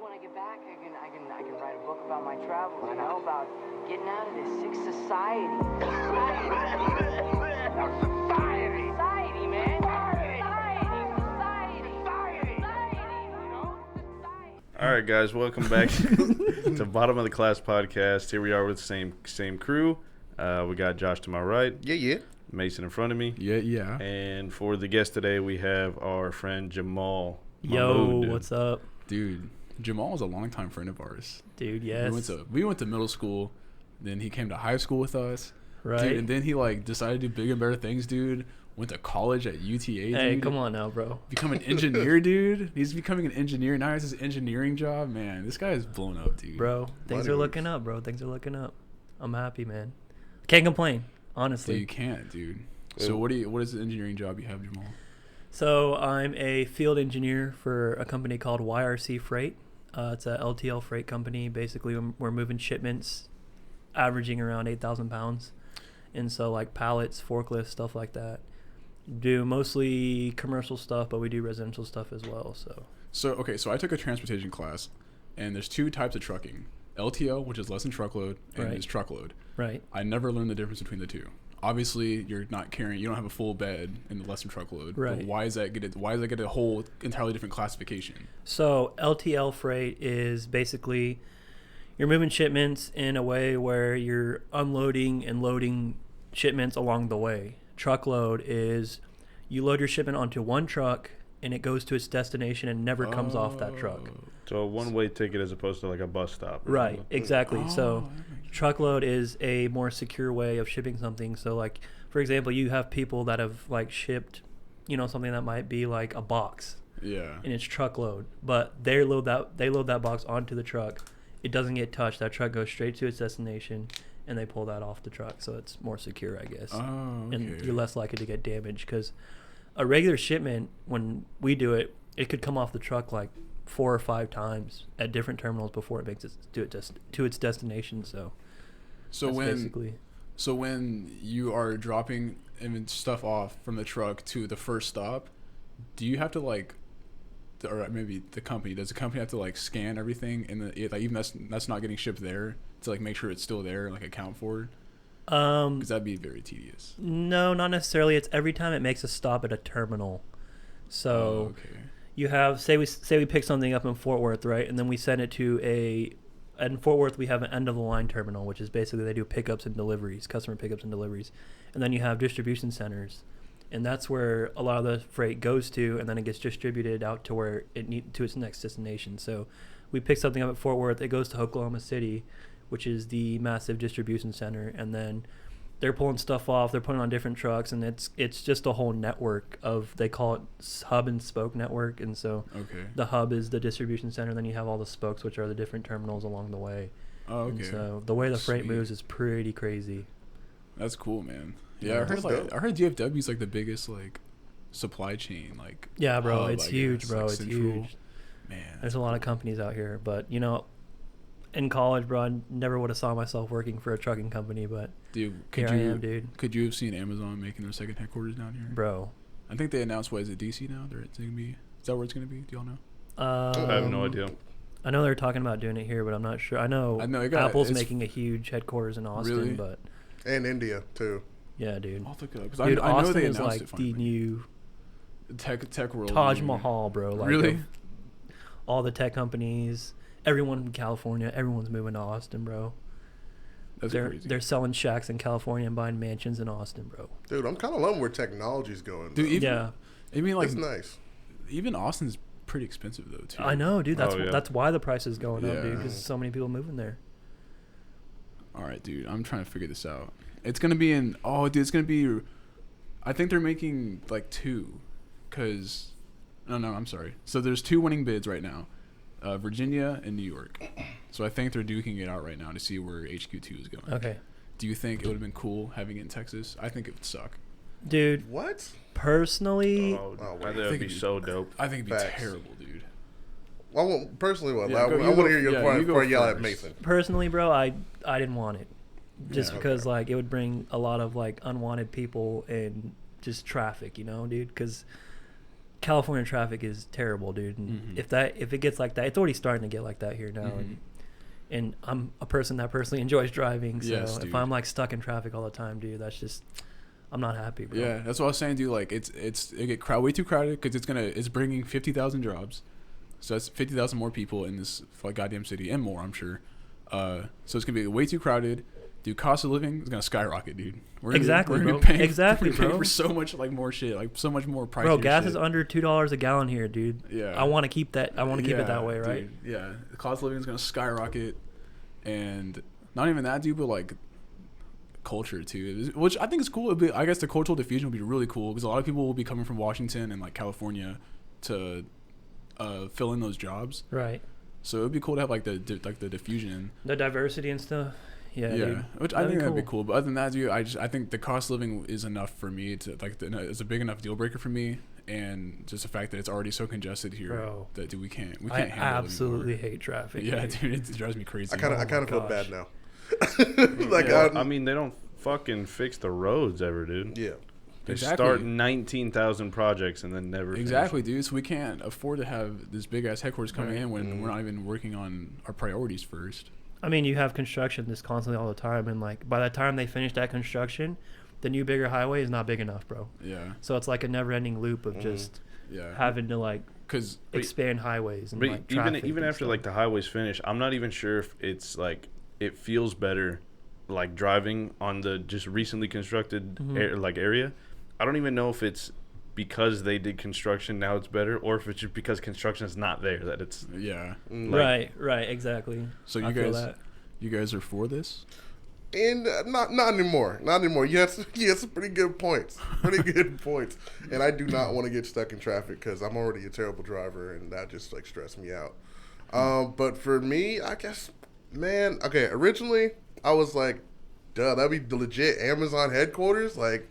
when I get back, I can write a book about my travels, you know, about getting out of this sick society. Society, man. Society, you know? Society. All right, guys, welcome back to Bottom of the Class podcast. Here we are with the same crew. We got Josh to my right. Yeah. Mason in front of me. Yeah. And for the guest today, we have our friend Jamal Yo, Mahmood. what's up? Dude, Jamal is a longtime friend of ours. Dude, yes. We went to middle school, then he came to high school with us. Right. Dude, and then he decided to do bigger and better things, dude. Went to college at UTA, Hey, dude. come on now, bro. Become an engineer, dude. He's becoming an engineer. Now he has his engineering job. Man, this guy is blown up, dude. Bro, things are looking up, bro. Things are looking up. I'm happy, man. Can't complain, honestly. Dude, you can't, dude. So what is the engineering job you have, Jamal? So I'm a field engineer for a company called YRC Freight. It's a LTL freight company. Basically, we're moving shipments averaging around 8,000 pounds. And so like pallets, forklifts, stuff like that. Do mostly commercial stuff, but we do residential stuff as well. So I took a transportation class, and there's two types of trucking. LTL, which is less than truckload, and Right. is truckload. Right. I never learned the difference between the two. Obviously, you don't have a full bed in the less than truckload. Right. But why does that get a whole entirely different classification? So LTL freight is basically you're moving shipments in a way where you're unloading and loading shipments along the way. Truckload is you load your shipment onto one truck and it goes to its destination and never comes off that truck. So a one-way ticket as opposed to like a bus stop. Right, exactly. So that makes sense. truckload is a more secure way of shipping something. So like, for example, you have people that have like shipped, something that might be like a box Yeah. and it's truckload, but they load that box onto the truck. It doesn't get touched. That truck goes straight to its destination and they pull that off the truck. So it's more secure, I guess. Oh, okay. And you're less likely to get damaged because a regular shipment, when we do it, it could come off the truck like 4 or 5 times at different terminals before it makes it to its destination. So that's basically. So when you are dropping stuff off from the truck to the first stop, do you have to or maybe the company, does the company have to scan everything even that's not getting shipped there to make sure it's still there, account for it? Because that'd be very tedious. No, not necessarily. It's every time it makes a stop at a terminal. So Okay. you have say we pick something up in Fort Worth, right? And then we send it to in Fort Worth we have an end of the line terminal, which is basically they do pickups and deliveries, customer pickups and deliveries. And then you have distribution centers. And that's where a lot of the freight goes to, and then it gets distributed out to where to its next destination. So we pick something up at Fort Worth, it goes to Oklahoma City, which is the massive distribution center, and then they're pulling stuff off, they're putting on different trucks, and it's just a whole network of, they call it hub and spoke network. And so Okay. the hub is the distribution center, then you have all the spokes, which are the different terminals along the way. Oh, okay. And so the way the freight Sweet. moves is pretty crazy. That's cool, man. Yeah, Yeah, that's dope. I heard DFW is the biggest supply chain Yeah, bro, hub, it's I huge, guess, bro. It's central. huge. Man. There's a lot of companies out here, but in college, bro, I never would have saw myself working for a trucking company, but Dude, here I am, dude. Could you have seen Amazon making their second headquarters down here? Bro. I think they announced, what is it, DC now? Is that where it's gonna be? Do y'all know? I have no idea. I know they're talking about doing it here, but I'm not sure. I know Apple's making a huge headquarters in Austin, Really? but And India too. yeah, dude. I'll look it up because Dude, I know Austin they is announced like it the finally. new tech world. Taj Mahal, bro. Really? of all the tech companies, everyone in California, everyone's moving to Austin, bro. That's they're crazy. they're selling shacks in California and buying mansions in Austin, bro. Dude, I'm kind of loving where technology's going. Dude, though. even, Yeah. I mean, That's nice. even Austin's pretty expensive though too. I know, dude. That's Oh, yeah. that's why the price is going up, dude, Yeah. because so many people moving there. All right, dude. I'm trying to figure this out. It's gonna be it's gonna be. I think they're making 2, cause. No, I'm sorry. So there's 2 winning bids right now, Virginia and New York. So I think they're duking it out right now to see where HQ2 is going. Okay, Do you think it would have been cool having it in Texas? I think it would suck. dude. What? personally, Oh, Oh, I think wait. that'd be so dope. I think it'd be Facts. terrible, dude. I want personally what? Yeah, I go- want you to go- hear your yeah, point you go before I yell at first. Mason. personally, bro, I didn't want it, just Yeah. because it would bring a lot of unwanted people and just traffic, dude. Because California traffic is terrible, dude. And if it gets like that, it's already starting to get like that here now. And I'm a person that personally enjoys driving, so Yes, if dude. I'm like stuck in traffic all the time, dude, that's just I'm not happy, bro. Yeah, that's what I was saying, dude. Like it get way too crowded because it's bringing 50,000 jobs, so that's 50,000 more people in this like goddamn city and more, I'm sure. So it's gonna be way too crowded. Dude, cost of living is gonna skyrocket, dude. We're Exactly, gonna bro. be paying, Exactly, we're gonna be paying bro. for so much like more shit, like so much more price. Bro, gas is under $2 a gallon here, dude. Yeah. I want to keep that. I want to keep it that Yeah, way, right? dude, yeah, the cost of living is gonna skyrocket, and not even that, dude, but like culture too, which I think is cool. I guess the cultural diffusion will be really cool because a lot of people will be coming from Washington and like California to fill in those jobs. Right. So it would be cool to have like the diffusion. The diversity and stuff. Yeah. Yeah, Dude. which I think that'd be cool. But other than that, dude, I think the cost of living is enough for me to like. It's a big enough deal breaker for me, and just the fact that it's already so congested here Bro. that dude, we can't I handle it absolutely anymore. hate traffic. Yeah, dude. dude, it drives me crazy. I kind Oh of my feel gosh. bad now. Like I mean, they don't fucking fix the roads ever, dude. yeah. They Exactly. start 19,000 projects and then never Exactly, finish. dude. So we can't afford to have this big ass headquarters coming in when we're not even working on our priorities first. I mean, you have construction this constantly all the time, and like by the time they finish that construction, the new bigger highway is not big enough, bro. Yeah, So it's like a never-ending loop of just yeah. having to like Because expand highways and But like traffic even and after stuff. like the highways finish, I'm not even sure if it's like it feels better, like driving on the just recently constructed area. I don't even know if it's because they did construction now it's better, or if it's just because construction is not there that it's yeah. like- right, exactly. So I feel you guys are for this? And not anymore. Not anymore. You had some pretty good points. Pretty good points. And I do not want to get stuck in traffic because I'm already a terrible driver, and that just like stressed me out. But for me, I guess, man. Okay, originally I was like, duh, that'd be the legit Amazon headquarters. Like,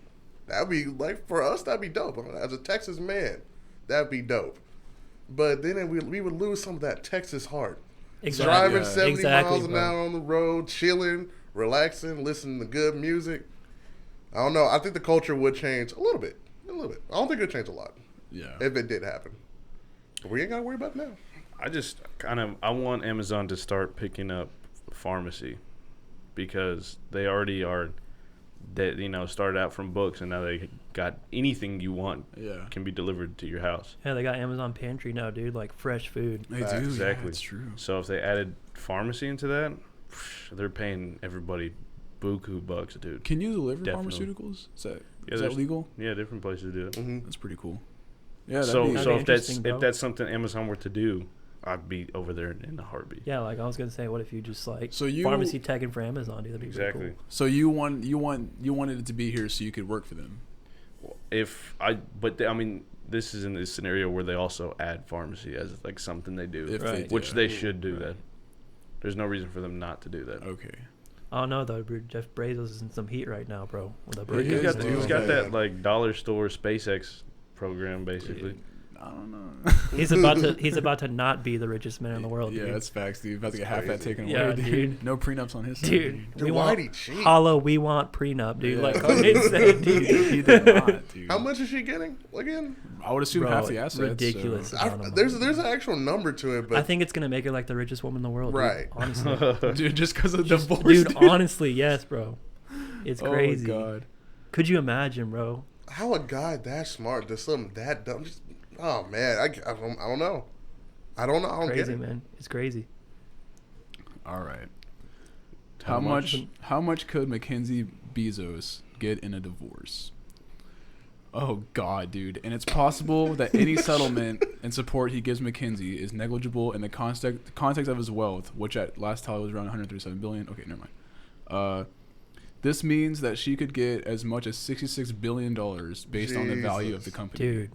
that'd be like for us, that'd be dope. As a Texas man, that'd be dope. But then we would lose some of that Texas heart. Exactly. Driving Yeah. 70 Exactly, miles an bro. hour on the road, chilling, relaxing, listening to good music. I don't know. I think the culture would change a little bit. A little bit. I don't think it would change a lot Yeah. if it did happen. But we ain't got to worry about it now. I just I want Amazon to start picking up pharmacy because they already are that started out from books and now they got anything you want Yeah. can be delivered to your house. Yeah, they got Amazon Pantry now, dude. Like fresh food. They Facts. do. Exactly. Yeah, that's true. So if they added pharmacy into that, they're paying everybody buku bucks, dude. Can you deliver Definitely. pharmaceuticals? Is that there's- legal? Yeah, different places do it. Mm-hmm. That's pretty cool. Yeah. So That'd be if that's interesting, bro. if that's something Amazon were to do, I'd be over there in a heartbeat. Yeah, like I was gonna say, what if you just like So you- pharmacy teching for Amazon, dude? That'd be Exactly. pretty cool. So you wanted it to be here so you could work for them. I mean, this is in this scenario where they also add pharmacy as like something they do, If Right. do which it. they should do Right. that. There's no reason for them not to do that. Okay. I don't know though, bro. Jeff Bezos is in some heat right now, bro. With the Yeah, he He's is, got, dude. he's got Yeah. that like dollar store SpaceX program basically. I don't know. he's about to not be the richest man in the world. Yeah, dude. that's facts, dude. About to get half that crazy. taken Yeah, away, dude. dude. No prenups on his side. Dude, Dude, we why'd want he cheat? hollow. We want prenup, dude. Yeah. Like Kanye said, dude. He did not, dude. How much is she getting again? I would assume Bro, half the assets. ridiculous. So. amount of There's money. an actual number to it, but I think it's gonna make her like the richest woman in the world. Right. Dude, honestly, Dude, just because of Just- divorce, dude. Honestly, yes, bro. It's crazy. Oh my god. Could you imagine, bro? how a guy that smart does something that dumb? Just, oh man, I don't know. I don't know. I don't get Crazy, it. man. It's crazy. All right. How How much? much could Mackenzie Bezos get in a divorce? Oh god, dude. And it's possible that any settlement and support he gives Mackenzie is negligible in the context of his wealth, which at last tally was around 137 billion. Okay, never mind. This means that she could get as much as $66 billion based on the value of the Jesus. company. Dude,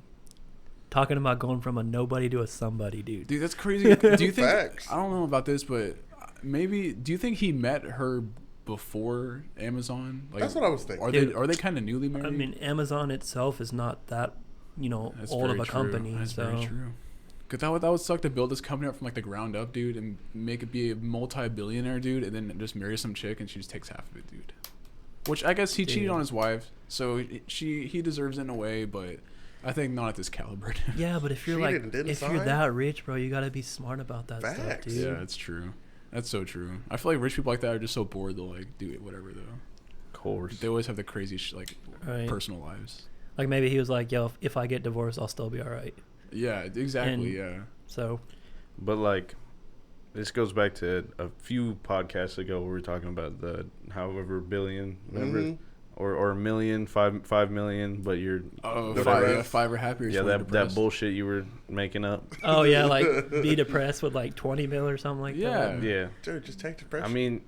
talking about going from a nobody to a somebody, dude. Dude, that's crazy. Do you think? Facts. I don't know about this, but maybe. Do you think he met her before Amazon? Like, That's what I was thinking. Dude, Are they kind of newly married? I mean, Amazon itself is not that, That's old of very a true. company. That's so very true. Cause that would suck to build this company up from like the ground up, dude, and make it be a multi-billionaire, dude, and then just marry some chick and she just takes half of it, dude. Which I guess he cheated Dude. on his wife, so he deserves it in a way, but I think not at this caliber. Yeah, but if you're Cheated like, and didn't if you're sign? that rich, bro, you gotta be smart about that stuff, Facts. dude. Yeah, it's true. That's so true. I feel like rich people like that are just so bored they'll like do it whatever though. Of course. They always have the crazy Right. personal lives. Like maybe he was like, yo, if I get divorced, I'll still be all right. Yeah, exactly. And- yeah. So, But like, this goes back to a few podcasts ago where we were talking about the however billion, remember, Mhm. or million, 5 million, but you're Oh, Whatever. five or happier. yeah that bullshit you were making up. oh yeah, like be depressed with like 20 mil or something like Yeah. that. Yeah, Dude, just take the pressure. I mean,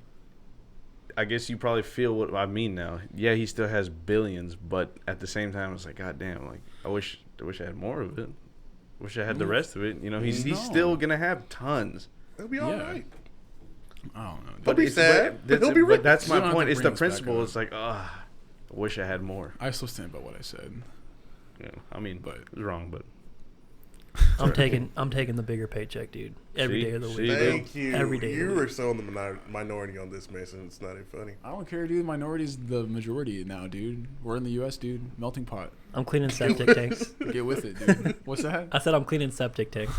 I guess you probably feel what I mean now. Yeah, he still has billions, but at the same time, it's like, God damn, like I wish I had more of it. Wish I had the rest of it. You know, he's No. still gonna have tons. it'll be all Yeah. right. I don't know. He'll But be it's sad, but he'll be but rich. that's You my don't have point. to It's bring the us back principle. up. It's like, I wish I had more. I still stand by what I said. Yeah, I mean, But- it was wrong, but I'm taking the bigger paycheck, dude. Every See? day of the See? week. Thank you. Every day of You the were week. so in the minority on this, Mason. It's not even funny. I don't care, dude. Minority's the majority now, dude. We're in the U.S., dude. Melting pot. I'm cleaning septic tanks. Get with it, dude. What's that? I said I'm cleaning septic tanks.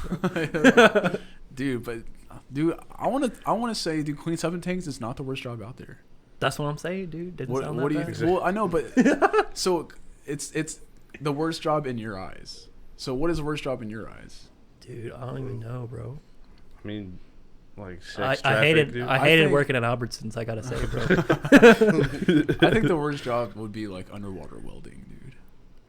Dude, but dude, I want to say, dude, cleaning septic tanks is not the worst job out there. That's what I'm saying, dude. Didn't What, sound what that do you? bad. Well, I know, but so it's the worst job in your eyes. So what is the worst job in your eyes? Dude, I don't even know, bro. I mean, like I sex traffic, hated dude. I I hated think- working at Albertsons. I gotta say, bro. I think the worst job would be like underwater welding, dude.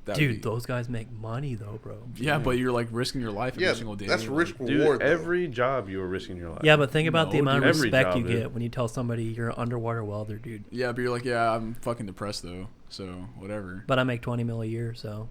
That'd Dude, be- those guys make money though, bro. Yeah, but you're like risking your life every Yeah, single day. that's like- risk Dude, reward. though. every job you were risking your life. Yeah, but think about the No, amount dude. of Every respect job, you dude. get when you tell somebody you're an underwater welder, dude. Yeah, but you're like, yeah, I'm fucking depressed though, so whatever. But I make 20 mil a year, so.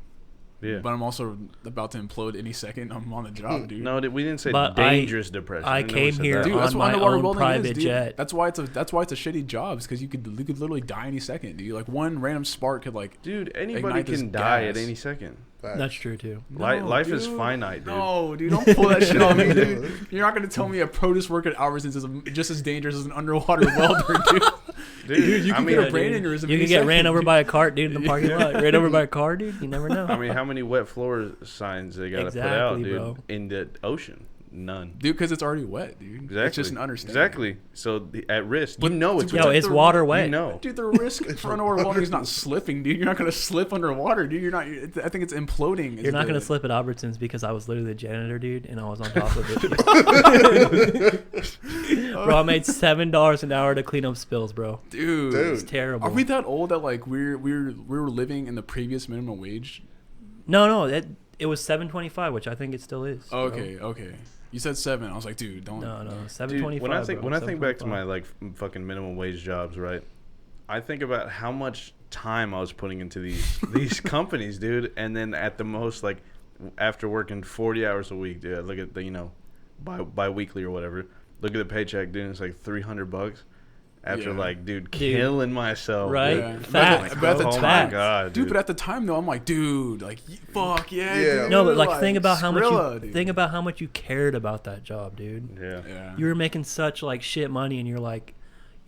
yeah. But I'm also about to implode any second. I'm on the job, dude. No, we didn't say But dangerous depression. I We never came said here that. Dude, on that's what my underwater own welding private is, dude. jet. That's why it's a shitty job, because you could literally die any second, dude. Like one random spark could like. Dude, anybody Ignite this can die at gas. any second. Facts. That's true too. Life is dude. finite, dude. No, dude, don't pull that shit on me, dude. You're not gonna tell me a produce work at Albertsons is just as dangerous as an underwater welder, dude. Dude, you I can mean, get a brain aneurysm. You any can get ran second, over dude. by a cart, dude, in the parking lot. Ran over by a car, dude. You never know. I mean, how many wet floor signs they gotta put out, Exactly, dude, bro. in the ocean? None. Dude, because it's already wet, dude. Exactly. It's just an understanding. Exactly. So at risk, you But- know it's Yo, Yo, wet. it's water wet. You know. Dude, the risk for underwater welding is not slipping, dude. You're not gonna slip underwater, dude. I think it's imploding. You're not gonna slip at Albertsons because I was literally the janitor, dude, and I was on top of it. Bro, I made $7 an hour to clean up spills, bro. dude. It's Dude. terrible. Are we that old that like we were living in the previous minimum wage? No, it was $7.25, which I think it still is. bro. Okay. You said 7. I was like, dude, don't. No, Dude, $7.25. when I think bro, when I think back to $7.25. my like fucking minimum wage jobs, right? I think about how much time I was putting into these companies, dude, and then at the most, like after working 40 hours a week, dude, I look at the bi-weekly or whatever. Look at the paycheck, dude. It's like $300 after Yeah. like, dude, killing myself, Right? dude. Yeah. Facts, But at the bro. Oh my time, god, dude. But at the time though, I'm like, dude, like, fuck yeah. Yeah. Dude, No, but like think about how Skrilla, much dude. think about how much you cared about that job, dude. yeah. Yeah. You were making such like shit money, and you're like,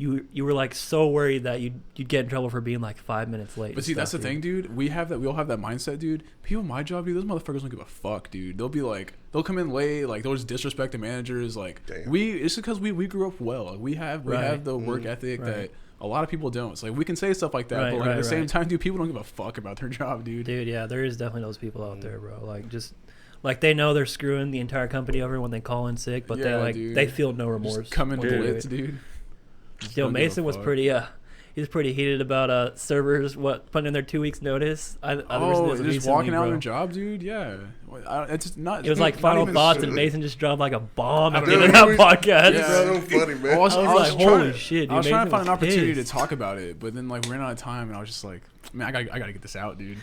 you were like so worried that you'd get in trouble for being like 5 minutes late. But and see, that's the stuff, thing, dude. We all have that mindset, dude. People in my job, dude, those motherfuckers don't give a fuck, dude. They'll be like, they'll come in late, like they'll just disrespect the managers. Like Damn. it's because we grew up well. Like, we have Right. the work ethic Right. that a lot of people don't. It's like we can say stuff like that, Right, but like, at the right, same right. time, dude, people don't give a fuck about their job, dude. Dude, yeah, there is definitely those people out there, bro. Like just like they know they're screwing the entire company over when they call in sick, but Yeah, dude. they feel no remorse. Just come in when they do blitz, it. dude. Yo, Don't give a Mason was fuck. pretty he was pretty heated about servers putting in their 2 weeks notice. Just walking out on their job, dude. Yeah, it's not. It was like not final even- thoughts, and Mason just dropped like a bomb at the Dude, end of that he was- podcast, It's Yeah. bro. so funny, man. I was like, trying- holy shit, I was dude, trying to Mason find an was opportunity to pissed. talk about it, but then like we ran out of time, and I was just like, man, I gotta get this out, dude.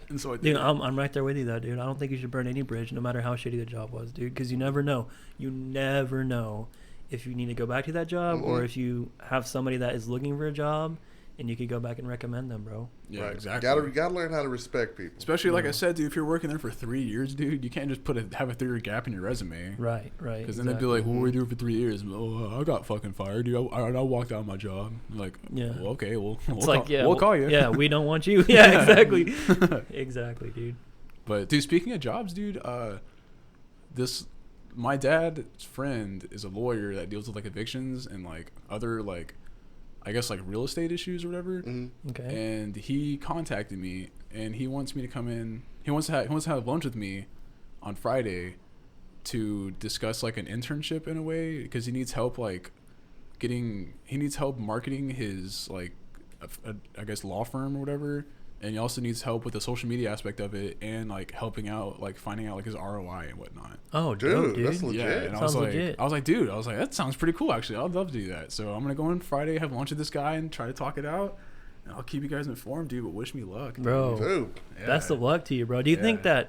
And so I did. Dude, I'm right there with you, though, dude. I don't think you should burn any bridge, no matter how shitty the job was, dude. Because you never know. You never know if you need to go back to that job or if you have somebody that is looking for a job, and you could go back and recommend them, bro. Yeah, Right. exactly. You gotta learn how to respect people. Especially like I said, dude, if you're working there for 3 years, dude, you can't just have a 3-year gap in your resume. Right. Because then they'd be like, "What were you doing for 3 years?" Oh, I got fucking fired, dude. I walked out of my job. I'm like, Yeah. well, okay, well, It's like, yeah, we'll call you. Yeah, we don't want you. Yeah, exactly. Exactly, dude. But dude, speaking of jobs, dude, my dad's friend is a lawyer that deals with like evictions and like other like, I guess like real estate issues or whatever. Mm-hmm. Okay. And he contacted me and he wants me to come in. He wants to have lunch with me on Friday to discuss like an internship in a way, because he needs help like marketing his like I guess law firm or whatever, and he also needs help with the social media aspect of it and like helping out like finding out like his ROI and whatnot. Oh, dope, dude. That's legit. Yeah, and Sounds I legit. was like, dude, that sounds pretty cool actually. I'd love to do that. So I'm gonna go in Friday, have lunch with this guy, and try to talk it out. And I'll keep you guys informed, dude. But wish me luck, Bro. Dude. Yeah. Best of luck to you, bro. Do you think Yeah.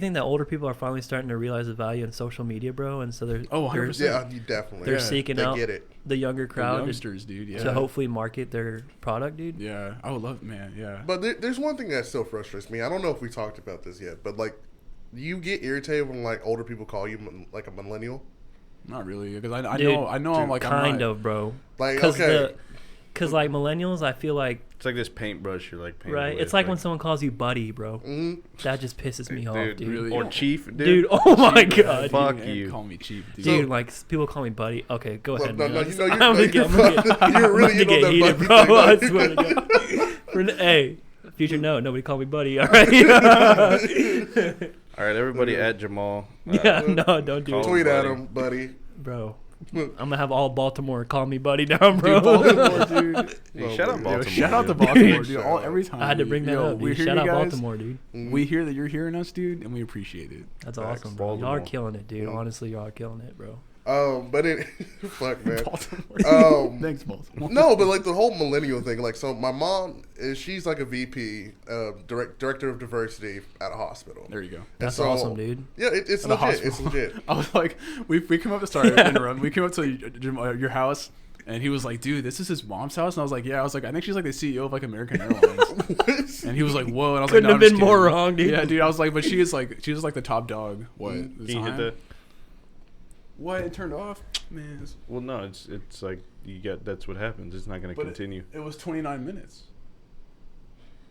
that older people are finally starting to realize the value in social media, bro? And so they're 100%. Yeah, you definitely. they're Yeah, seeking they out get it. the younger The crowd youngsters, dude. Yeah. to hopefully market their product, dude. Yeah, I would love, man. Yeah. But there's one thing that still frustrates me. I don't know if we talked about this yet, but like, you get irritated when like older people call you like a millennial. Not really, because I Dude, know I'm like Kind I'm not, of, bro. Like, okay, Because like millennials, I feel like, It's like this paintbrush you're like painting right? with, It's like when someone calls you buddy, bro. mhm. That just pisses me off, dude. really? or chief, dude. Dude, oh my god, Fuck Dude, you. Call me cheap, dude. dude. Like people call me buddy. Okay, go Look, ahead. no, man. no, I'm you just- know, I'm you're gonna really get in on that heated, buddy bro. thing, I buddy. swear to God. Hey, future no, nobody call me buddy. All right. All right, everybody at Jamal. Yeah, no, don't do Call it, Tweet at buddy. him, buddy. bro. I'm gonna have all Baltimore call me buddy down, bro. Dude, Baltimore, dude. Hey, shout out Yo, Baltimore. Shout out to dude. Baltimore, dude. Shout All out. every time. I had to bring that up, We dude. hear Shout you out guys. Baltimore, dude. We hear that you're hearing us, dude, and we appreciate it. That's Facts. awesome, bro. Y'all Baltimore. are killing it, dude. Honestly, y'all are killing it, bro. But it, fuck, man. Baltimore. Um, Thanks, Baltimore. No, but like the whole millennial thing. Like, so my mom she's like a VP, director of diversity at a hospital. There you go. That's so- awesome, dude. Yeah, it's At the legit. It's hospital. legit. I was like, we came up to start interrupt. We came up to your house, and he was like, "Dude, this is his mom's house." And I was like, "Yeah." I was like, "I think she's like the CEO of like American Airlines." And he was like, "Whoa!" And I was Couldn't like, have "No, I'm been just more kidding." wrong, dude. Yeah, dude. I was like, but she was like the top dog. What? Mm. the Can you hit time? that? What? It turned off, man. Well, no, it's like that's what happens. It's not going to But continue. It was 29 minutes.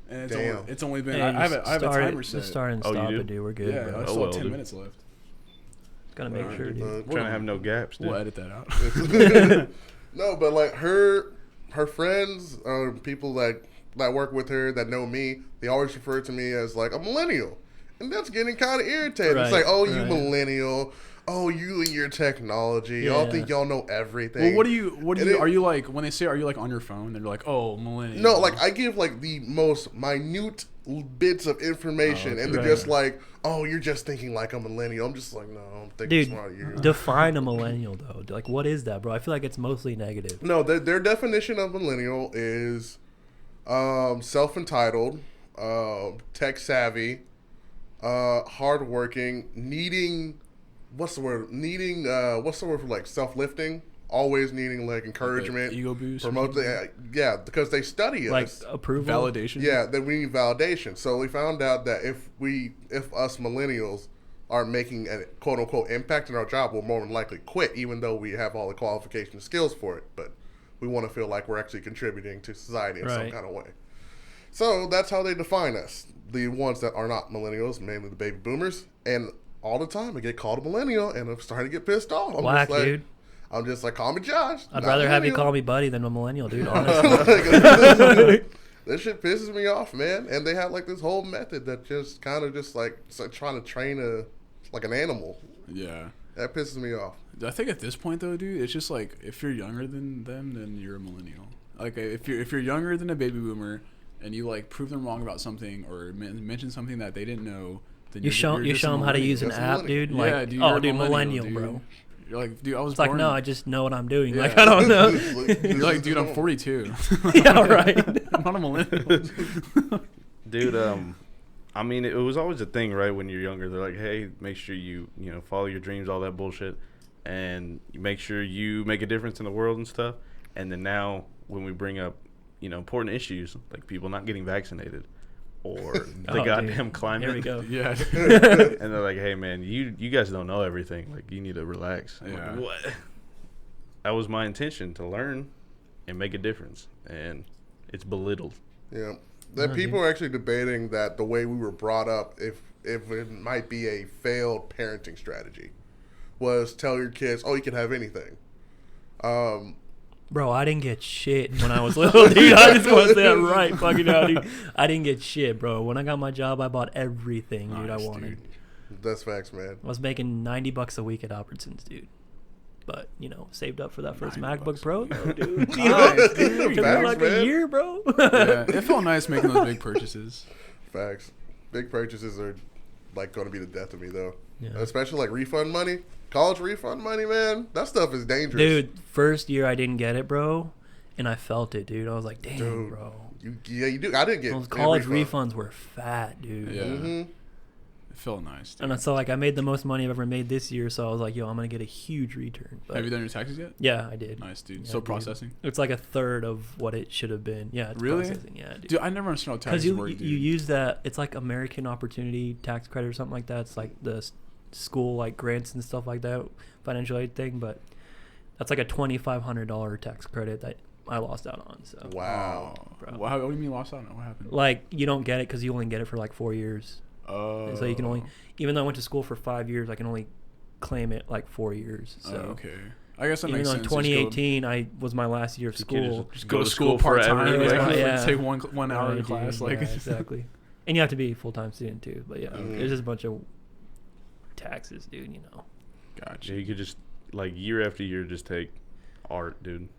And Damn. it's only been. Hey, I have a timer set. Just start and Oh, you stop do? it, dude. We're good, Yeah, bro. I Oh, still well, have 10 dude. minutes left. Gotta make Alright, sure, dude. Trying to have no gaps, dude. We'll edit that out. No, but like her friends, people that work with her that know me, they always refer to me as like a millennial, and that's getting kind of irritating. It's Right, like, oh, you right. millennial, oh, you and your technology, y'all Yeah. think y'all know everything. Well, what do you? And it- Are you like when they say? Are you like on your phone? They're like, oh, millennial. No, like I give like the most minute bits of information, and they're Right. just like, "Oh, you're just thinking like a millennial." I'm just like, no, I'm thinking Dude, smart. You. define a millennial, though. Like, what is that, bro? I feel like it's mostly negative. No, their definition of millennial is self-entitled, tech savvy, hardworking, needing. What's the word? Needing. What's the word for like self-lifting? Always needing like encouragement, ego boost, promote the yeah, because they study Like, us. approval. validation. Yeah, that we need validation. So we found out that if us millennials are making a quote unquote impact in our job, we'll more than likely quit, even though we have all the qualifications and skills for it. But we want to feel like we're actually contributing to society in some Right. kind of way. So that's how they define us. The ones that are not millennials, mainly the baby boomers, and all the time I get called a millennial, and I'm starting to get pissed off. I'm Whack, just like, dude. I'm just like, call me Josh. I'd not rather have you millennial. call me buddy than a millennial, dude. Honestly. This shit pisses me off, man. And they have like this whole method that just kind of just like it's like trying to train an animal. Yeah. That pisses me off. I think at this point though, dude, it's just like if you're younger than them, then you're a millennial. Like if you're younger than a baby boomer, and you like prove them wrong about something or mention something that they didn't know, then You you're show just a them how to millennial. use an That's a app, millennial. dude. Like, Yeah, dude, oh, you're a dude, millennial, dude. bro. You're like, dude, I was It's like, born. no, I just know what I'm doing. Yeah. Like, I don't know. You're like, dude, I'm 42. Yeah, right. I'm not a millennial. Dude, I mean, it was always a thing, right? When you're younger, they're like, hey, make sure you follow your dreams, all that bullshit, and you make sure you make a difference in the world and stuff. And then now, when we bring up, important issues like people not getting vaccinated or the Oh, goddamn dude. climate, Here we go. Yeah. and they're like, hey, man, you guys don't know everything. Like, you need to relax. I'm Yeah. like, what? That was my intention, to learn and make a difference, and it's belittled. Yeah. That No, people are actually debating that the way we were brought up, if if it might be a failed parenting strategy, was tell your kids, oh, you can have anything. Bro, I didn't get shit when I was little, dude. I just want to say that right fucking now, dude. I didn't get shit, bro. When I got my job, I bought everything, dude, I Nice, wanted. dude. That's facts, man. I was making $90 a week at Albertsons, dude. But, saved up for that first $90 MacBook a Pro, week. though, dude. Nice, It dude. took me Facts, like man. a year, bro. Yeah, it felt nice making those big purchases. Facts. Big purchases are like going to be the death of me, though. Yeah. Especially like refund money, college refund money, man. That stuff is dangerous, Dude, first year I didn't get it, bro. And I felt it, dude. I was like, damn, Dude. bro. You do. I didn't get Those a college refund. refunds were fat, dude. Yeah. Mm-hmm. It felt nice. Dude. And so, like, I made the most money I've ever made this year, so I was like, yo, I'm going to get a huge return. But Have you done your taxes yet? yeah, I did. Nice, dude. Yeah, So dude. processing. It's like a third of what it should have been. Yeah, it's Really? processing. Yeah, dude. Dude, I never understood how Because taxes work, dude. you use that, it's like American Opportunity Tax Credit or something like that. It's like the school, like, grants and stuff like that, financial aid thing. But that's like a $2,500 tax credit that I lost out on. So, Wow. Bro. What do you mean you lost out on? What happened? like, you don't get it because you only get it for like 4 years. Oh. And so you can only, even though I went to school for 5 years, I can only claim it like 4 years. So okay. I guess that even makes though sense. in Just go- 2018 I was my last year of You can't school. Just go to school part time. forever. Yeah, Like, yeah. Take one hour Right, in dude, class. Like yeah, exactly. And you have to be a full time student too. But yeah, Mhm. there's just a bunch of taxes, dude. Gotcha. Yeah, you could just like year after year just take art, dude.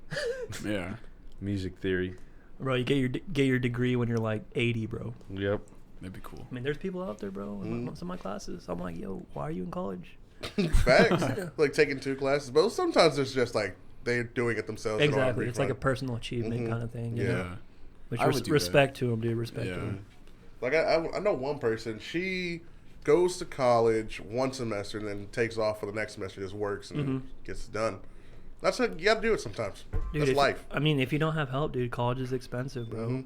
Yeah. Music theory. Bro, you get your degree when you're like 80, bro. Yep. That'd be cool. I mean, there's people out there, bro, in some of my classes. I'm like, yo, why are you in college? Facts. Like taking 2 classes, but sometimes it's just like they're doing it themselves. They don't have Exactly. It's like a refund. personal achievement Mhm. kind of thing. Yeah. You know? Which I would do that. respect to them, dude. Respect to Yeah. them. Like I know one person. She goes to college one semester and then takes off for the next semester. Just works and Mhm. gets it done. That's what you got to do it sometimes. Dude, That's if, life. I mean, if you don't have help, dude, college is expensive, bro. Mhm.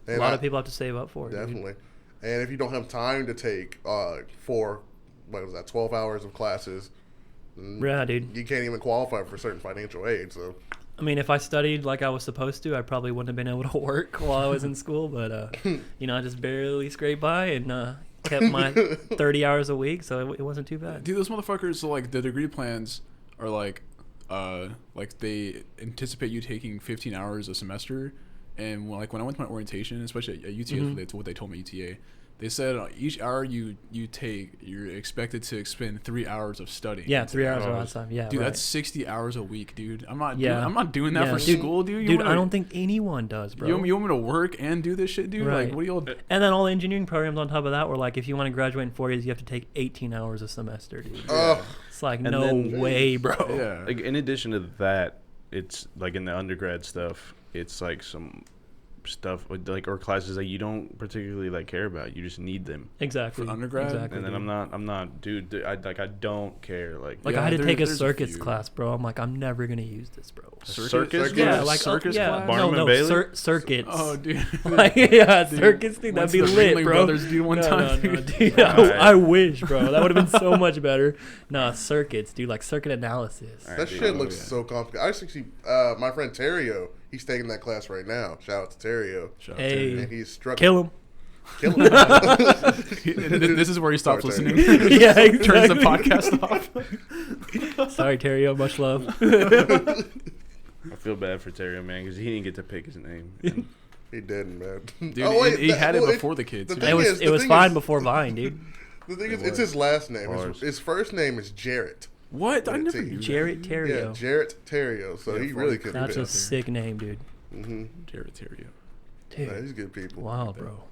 A And lot of people have to save up for it. dude. definitely. And if you don't have time to take 12 hours of classes, then Yeah, dude. you can't even qualify for certain financial aid. So I mean, if I studied like I was supposed to, I probably wouldn't have been able to work while I was in school. But I just barely scraped by and kept my 30 hours a week, so it wasn't too bad. Dude, those motherfuckers, so like the degree plans are like they anticipate you taking 15 hours a semester. And when I went to my orientation, especially at UTA, Mhm. that's what they told me, UTA. They said each hour you take, you're expected to expend 3 hours of studying. Yeah, 3 hours a lot hours. of time. Yeah, Dude, right. that's 60 hours a week, dude. I'm not Yeah. doing that Yeah, for dude. school, dude. Dude, I don't think anyone does, bro. You want me to work and do this shit, dude? Right. Like, what do y'all... And then all the engineering programs on top of that were like, if you want to graduate in 4 years, you have to take 18 hours a semester, dude. Ugh. It's like, And no then- way, bro. Yeah. Like in addition to that, it's like in the undergrad stuff, it's like some stuff with, like, or classes that you don't particularly like care about. You just need them. Exactly. For undergrad? Exactly, And then dude. I'm not, dude. I don't care. Like Like, Yeah, I had to there- take a there's a circuits few. class, bro. I'm like, I'm never going to use this, bro. circus. Yeah, class? like circus yeah, class? Barnum no, and Bailey? circuits. Oh, dude. Like, yeah, Dude, circuits, dude. went That'd to be the lit, Ringling bro. Brothers, dude, one no, time, no, dude. dude. Right. I wish, bro. That would have been so much better. Nah, circuits, dude. Like circuit analysis. All right, That dude. shit looks yeah. so complicated. I actually see my friend Terrio. He's taking that class right now. Shout out to Terrio. Shout out Hey. to And he's struck. Kill him. Kill him. This is where he stops Sorry, listening. Terry. Yeah, Turns the exactly. podcast off. Sorry, Terrio. Much love. I feel bad for Terry, man, because he didn't get to pick his name. And He didn't, man. Dude, Oh, he had it well, before the kids. the too. thing It was is- it was thing fine is- before Vine, dude. The thing is, It it's was. his last name. Bars. His first name is Jarrett. What? I With a never T. knew that. Jarrett Yeah, Terrio. Jarrett Terrio. So Yeah, he for really the could That's be. a sick name, dude. Mm-hmm. Jarrett Terrio. Dude, He's good people. wow, bro.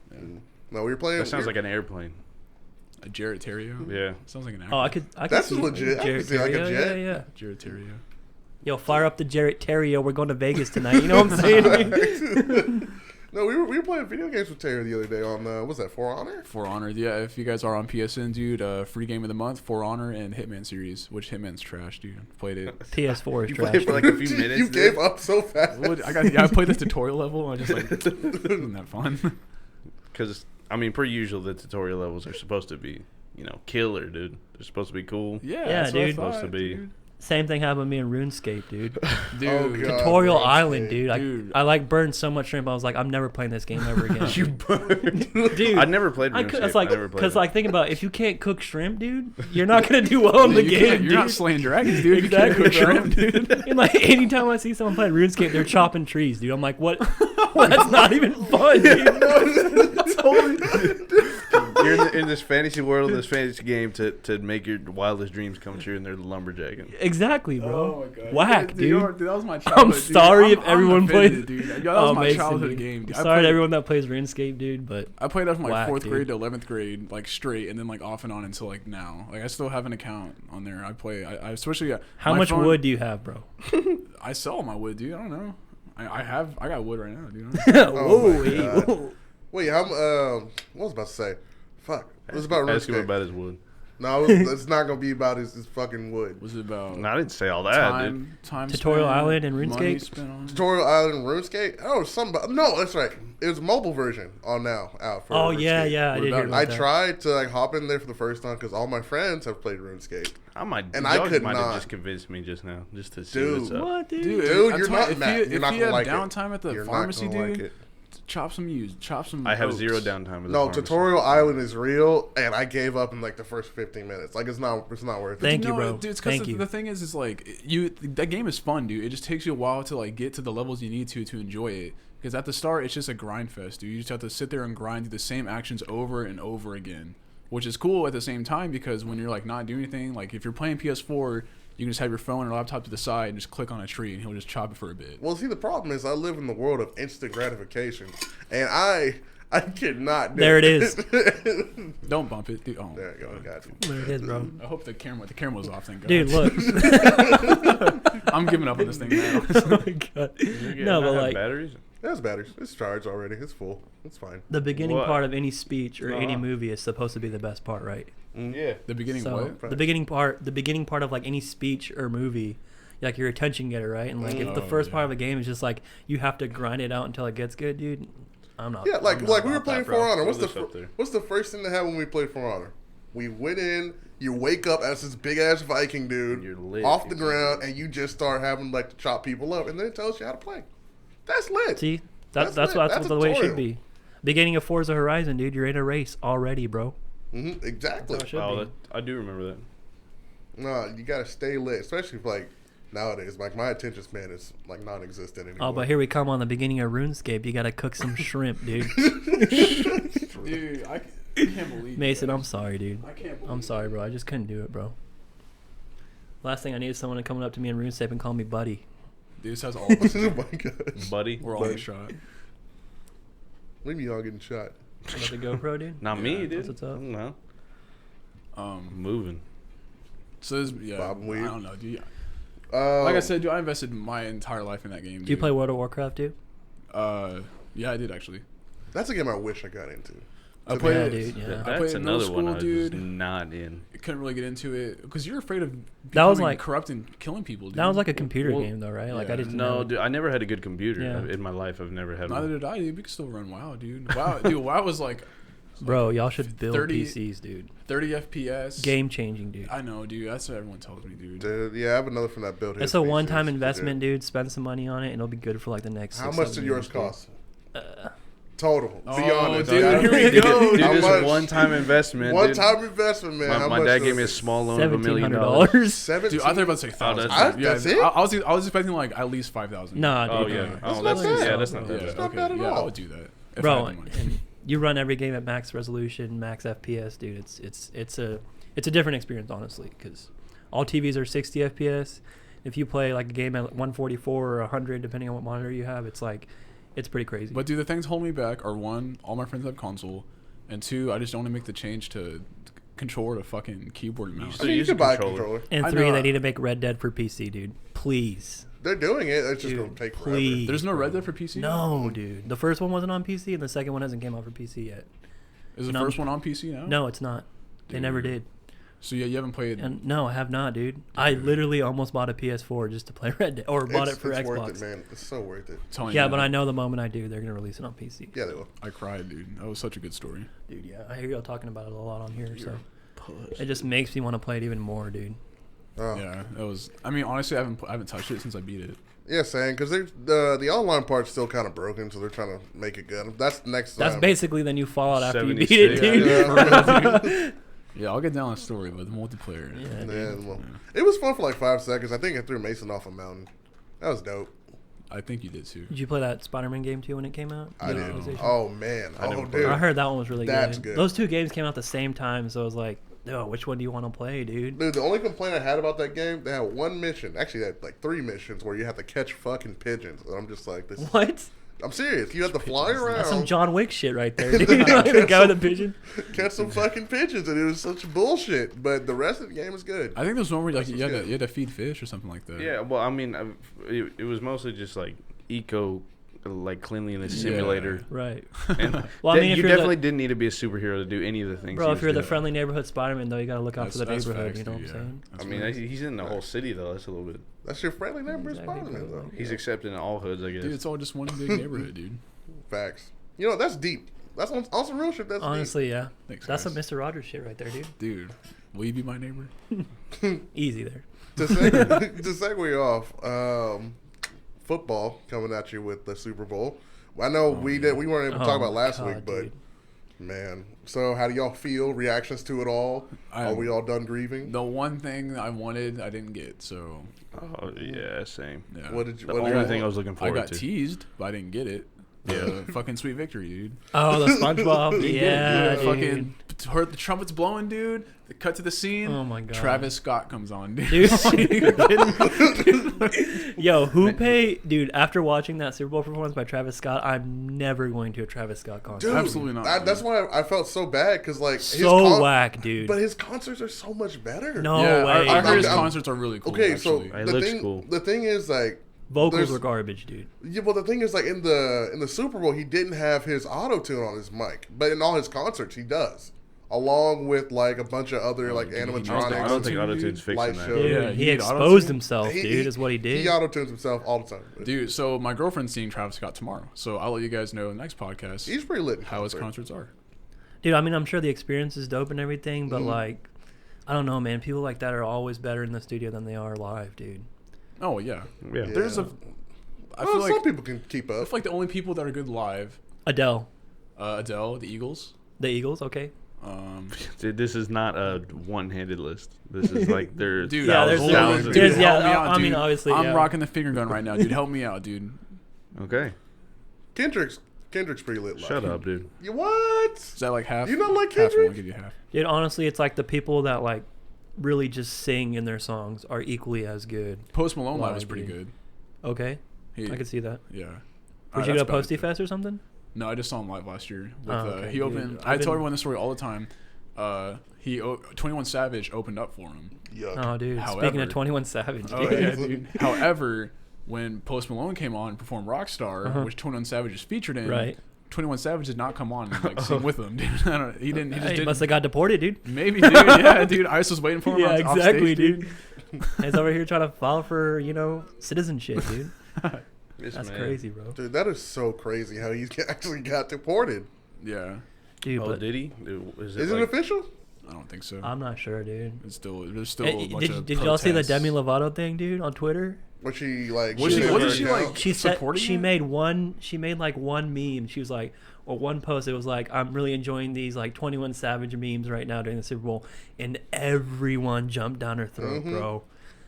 No, we were playing. that sounds like an airplane. A Jarrett Terrio? Yeah. Sounds like an actor. Oh, I could That's see legit. I could Jarrett see like a Terrio. jet. Yeah, yeah. Jarrett Terrio. Yo, fire up the Jarrett Terrio. We're going to Vegas tonight. You know what I'm saying? No, we were playing video games with Terry the other day on what's that, For Honor? For Honor. Yeah, if you guys are on PSN, dude, free game of the month, For Honor and Hitman series, which Hitman's trash, dude. Played it. PS4 is You trash. played for like a few You minutes. gave dude. up so fast. I played the tutorial level. I just like, isn't that fun? Because, I mean, per usual, the tutorial levels are supposed to be, killer, dude. They're supposed to be cool. Yeah, Yeah, that's what I dude. thought, Supposed to be. dude. Same thing happened to me in RuneScape, dude. Dude, Oh, God. Tutorial RuneScape. Island, dude. Dude. I like burned so much shrimp. I was like, I'm never playing this game ever again. You burned. Dude, I never played I RuneScape. could, it's like, I never played because it. like, think about it, if you can't cook shrimp, dude, you're not gonna do well in the you game, can't- dude. You're not slaying dragons, dude. You can't Exactly, cook bro. shrimp, dude. And like, anytime I see someone playing RuneScape, they're chopping trees, dude. I'm like, what? That's not even fun, dude. You're in this fantasy world, this fantasy game to make your wildest dreams come true, and they're lumberjacking. Exactly, bro. Oh my god. Whack, Dude, dude. that was my childhood. I'm dude. sorry if I'm everyone offended, plays. dude. Yo, that was my Mason, childhood dude. game. Dude. I'm sorry to everyone that plays RuneScape, dude, but I played that from like Whack, 4th dude. grade to 11th grade, like straight, and then like off and on until like now. Like I still have an account on there. I play. I especially. how my much phone- wood do you have, bro? I sell my wood, dude. I don't know. I got wood right now, dude. Oh my hey, God. whoa. Wait, what was I about to say? Fuck. It was about Ask him RuneScape. about his wood. No, it's not gonna be about his fucking wood. Was it about No, I didn't say all that, dude. time Tutorial spent, Island and money RuneScape? spent on- Tutorial Island RuneScape? Oh, no, that's right. It was a mobile version on now out for Oh yeah, RuneScape. yeah, I What did about hear it? about I that. tried to like hop in there for the first time because all my friends have played RuneScape. And I y'all could might not. have just convinced me just now, just to see Dude. what's up. What, dude? Dude, I'm you're telling not you, mad. if You're not you gonna have like it. downtime at the You're not pharmacy, gonna like dude, it. chop some. I have oats. zero downtime. With the No, pharmacy. Tutorial Island is real, and I gave up in like the first 15 minutes. Like it's not worth it. Thank you, No, bro. Dude, it's 'cause Thank you. the thing is like that game is fun, dude. It just takes you a while to like get to the levels you need to enjoy it. Because at the start, it's just a grind fest, dude. You just have to sit there and grind, do the same actions over and over again, which is cool at the same time because when you're like not doing anything, like if you're playing PS4, you can just have your phone or laptop to the side and just click on a tree and he'll just chop it for a bit. Well, see, the problem is I live in the world of instant gratification, and I cannot. Do There it is. Don't bump it, dude. Oh, There you go. Got you. There it is, bro. I hope the camera was off. Thank God. Dude, look. I'm giving up on this thing now. Oh my God. You No, not but have like batteries. There's batteries. It's charged already. It's full. It's fine. the beginning What? part of any speech or any Uh-huh. movie is supposed to be the best part, right? Yeah. The beginning So what? the beginning part of like any speech or movie, like your attention getter, right? And like if the Oh, first part yeah. of a game is just like you have to grind it out until it gets good, dude. I'm not. Yeah, I'm like not we were about playing that, For bro. Honor. Throw this up there. What's the first thing that happened when we played For Honor? We went in. You wake up as this big ass Viking dude You're lit. off the ground, and you just start having like to chop people up, and then it tells you how to play. That's lit. See, That's that's lit. what That's the way it should tutorial. be. Beginning of Forza Horizon, dude. You're in a race already, bro. Exactly. That's how it should Oh, be. that, I do remember that. No, you gotta stay lit, especially if, like nowadays. Like my attention span is like non-existent anymore. Oh, but here we come on the beginning of RuneScape. You gotta cook some shrimp, dude. Dude, I can't believe Mason, that. I'm sorry, dude. I can't believe I'm sorry, bro. I just couldn't do it, bro. Last thing I need is someone to come up to me in RuneScape and call me buddy. Dude, this has all of us. Oh my gosh. Buddy. We're all in a shot. Maybe y'all getting shot. About the GoPro, dude. Not me, Yeah, dude. that's what's up. No. Um, Moving. so this, yeah, Bob and I weed. don't know, dude. Like Like I said, dude, I invested my entire life in that game. Do you play World of Warcraft, too? Yeah, I did actually. that's a game I wish I got into. I To be played Yeah, it. dude. Yeah. I played That's it in middle another one school, I was dude. just not in. Couldn't really get into it because you're afraid of That was becoming like- corrupt and killing people. Dude. That was like a computer Well, game, though, right? Like, I yeah. didn't No, know. dude, I never had a good computer Yeah. in my life. I've never had Neither one. did I, dude. We could still run WoW, dude. WoW, dude. WoW was like Bro, y'all should build 30 PCs, dude. 30 FPS. Game changing, dude. I know, dude. That's what everyone tells me, dude. Dude, yeah, I have another from that build. It's His a PC one-time is investment, legit. dude. Spend some money on it, and it'll be good for like the next. How 6, much 7 did yours years, dude. cost? Total. Oh, Be honest. dude, guys. here we Dude, go. dude, How this much? is one-time investment. One dude. time investment, man. How My much dad was gave me a it? small loan of $1 million. $1,700. 17. Dude, I thought about to say thousand. that's- that's it? I was expecting like at least 5,000. Nah, Oh dude. yeah. no. Oh, not that's bad. yeah. That's not Yeah, bad. It's not okay, bad at yeah, all. I would do that. If I Bro, had the money. and you run every game at max resolution, max FPS, dude. It's a different experience, honestly, because all TVs are 60 FPS. If you play like a game at 144 or 100, depending on what monitor you have, it's pretty crazy. But dude, the things holding me back are one, all my friends have console, and two, I just don't want to make the change to controller to fucking keyboard and mouse. I mean, you use can a buy a controller. controller. and I 3, know, they need to make Red Dead for PC, dude. Please. They're doing it. It's just Dude, gonna take please. There's no Red Dead for PC? No, dude. The first one wasn't on PC, and the second one hasn't came out for PC yet. Is the No. first one on PC now? No, it's not. They never Dude. did. So yeah, you haven't played. And no, I have not, dude. I literally almost bought a PS4 just to play Red Dead, or bought it for it's Xbox. worth it, man. It's so worth it. telling Yeah, you, but I know the moment I do, they're gonna release it on PC. Yeah, they will. I cried, dude. That was such a good story. Dude, yeah, I hear y'all talking about it a lot on here, so Push. it just makes me want to play it even more, dude. Oh. Yeah, it was. I mean, honestly, I haven't touched it since I beat it. Yeah, saying because the online part's still kind of broken, so they're trying to make it good. That's the next. That's time. basically the new Fallout after you beat 76. it, dude. Yeah, Yeah, I'll get down on the story, but the multiplayer. Yeah, dude. yeah, well, it was fun for like 5 seconds. I think I threw Mason off a mountain. That was dope. I think you did too. Did you play that Spider-Man game too when it came out? I The did. PlayStation? Oh man. I never Oh played dude. I heard that one was really That's good. good. Those two games came out at the same time, so I was like, "Oh, which one do you want to play, dude?" Dude, the only complaint I had about that game, they had one mission. Actually, they had like 3 missions where you have to catch fucking pigeons. And I'm just like, this. What? I'm serious. You have to fly around. That's some John Wick shit right there, dude. The guy with the pigeon. catch some fucking pigeons, and it was such bullshit. But the rest of the game is good. I think there's one where like you That's had to feed fish or something like that. Yeah, well, I mean, it was mostly just like eco, like cleanliness Yeah. simulator. Right. And Well, I mean, if you you're definitely the, didn't need to be a superhero to do any of the things. bro, he if was you're the doing. friendly neighborhood Spider-Man, though, you gotta look out for the That's neighborhood. facts, You know what I'm dude, saying? I mean, he's in the whole city though. That's a little bit. That's your friendly neighborhood Exactly, Spider-Man, bro. though. He's accepted in all hoods, I guess. Dude, it's all just one big neighborhood, dude. Facts. You know, that's deep. That's on some real shit. That's Honestly, yeah. Thanks, That's some guys. Mr. Rogers shit right there, dude. Dude, will you be my neighbor? Easy there. deep. To segue off, football coming at you with the Super Bowl. I know we weren't able to talk about last God, week, but dude. man. So how do y'all feel? Reactions to it all? I- Are we all done grieving? The one thing I wanted, I didn't get. So Oh yeah, same. yeah. What did you? The What did only you thing I want? was looking I forward got to. teased, but I didn't get it. Yeah. Fucking sweet victory, dude. Oh, the SpongeBob. Didn't get it, Yeah, dude. dude. Fucking heard the trumpets blowing, dude. The cut to the scene. Oh my God. Travis Scott comes on, dude. Dude. You kidding me? Yo, who paid, dude? After watching that Super Bowl performance by Travis Scott, I'm never going to a Travis Scott concert. Dude, Absolutely not, That's why I felt so bad because like So whack, dude. But his concerts are so much better. No Yeah, way. I heard his I'm- concerts are really cool. Okay, actually. so It the looks thing, cool. the thing is like Vocals there's- were garbage, dude. Yeah, well, the thing is, like in the Super Bowl, he didn't have his auto tune on his mic, but in all his concerts, he does, along with like a bunch of other like dude, he knows the I don't animatronics. think Auto-tune, Autotune's dude. Light fixing show. that. Dude, Yeah, he he had exposed auto-tune. himself, dude, is what he did. He auto tunes himself all the time. Dude, so my girlfriend's seeing Travis Scott tomorrow. So I'll let you guys know in the next podcast He's pretty lit. in how his concert. concerts are. Dude, I mean, I'm sure the experience is dope and everything, but Mhm. like, I don't know, man. People like that are always better in the studio than they are live, dude. Oh yeah. Yeah. There's a. Yeah. I Well, feel like some people can keep I up. feel like the only people that are good live, Adele, Adele, the Eagles. the Eagles, okay. Dude, this is not a one-handed list. This is like there's Dude, Yeah, there's- thousands. there's- Dude, yeah, help me out, I mean, dude. obviously, I'm yeah. rocking the finger gun right now, dude. Help me out, dude. Okay, Kendrick's pretty lit. Live. shut up, dude. You what? Is that like half? You don't like half? Kendrick? I'll give you half. Dude, honestly, it's like the people that like really just sing in their songs are equally as good. Post Malone live was Live, pretty dude. good. Okay, He, I could see that. yeah. Would you go to Posty Fest or something? No, I just saw him live last year. With, Oh, okay, he opened. dude. I I've tell been- everyone this story all the time. 21 Savage opened up for him. Yuck. Oh, dude. Speaking However- of 21 Savage, Oh dude. yeah, dude. However, when Post Malone came on and performed Rockstar, Uh-huh. which 21 Savage is featured in, Right. 21 Savage did not come on and like sing with him. Dude. I don't, he didn't. He just Hey, didn't. must have got deported, dude. Maybe, dude. Yeah, dude. I was just waiting for him. Yeah, off exactly, stage, dude. He's over here trying to file for, citizenship, dude. This That's man. crazy, bro. Dude, that is so crazy how he actually got deported. Yeah, Dude, Oh, but did he? Is it Is it like, official? I don't think so. I'm not sure, dude. It's still there's still Hey, a bunch of did y'all see the protests. Demi Lovato thing, dude, on Twitter? Was she like? Was she- did wasn't her she, account? like- She said supporting she it? made like one meme. She was like, or one post. It was like, I'm really enjoying these like 21 Savage memes right now during the Super Bowl, and everyone jumped down her throat, Mhm. bro.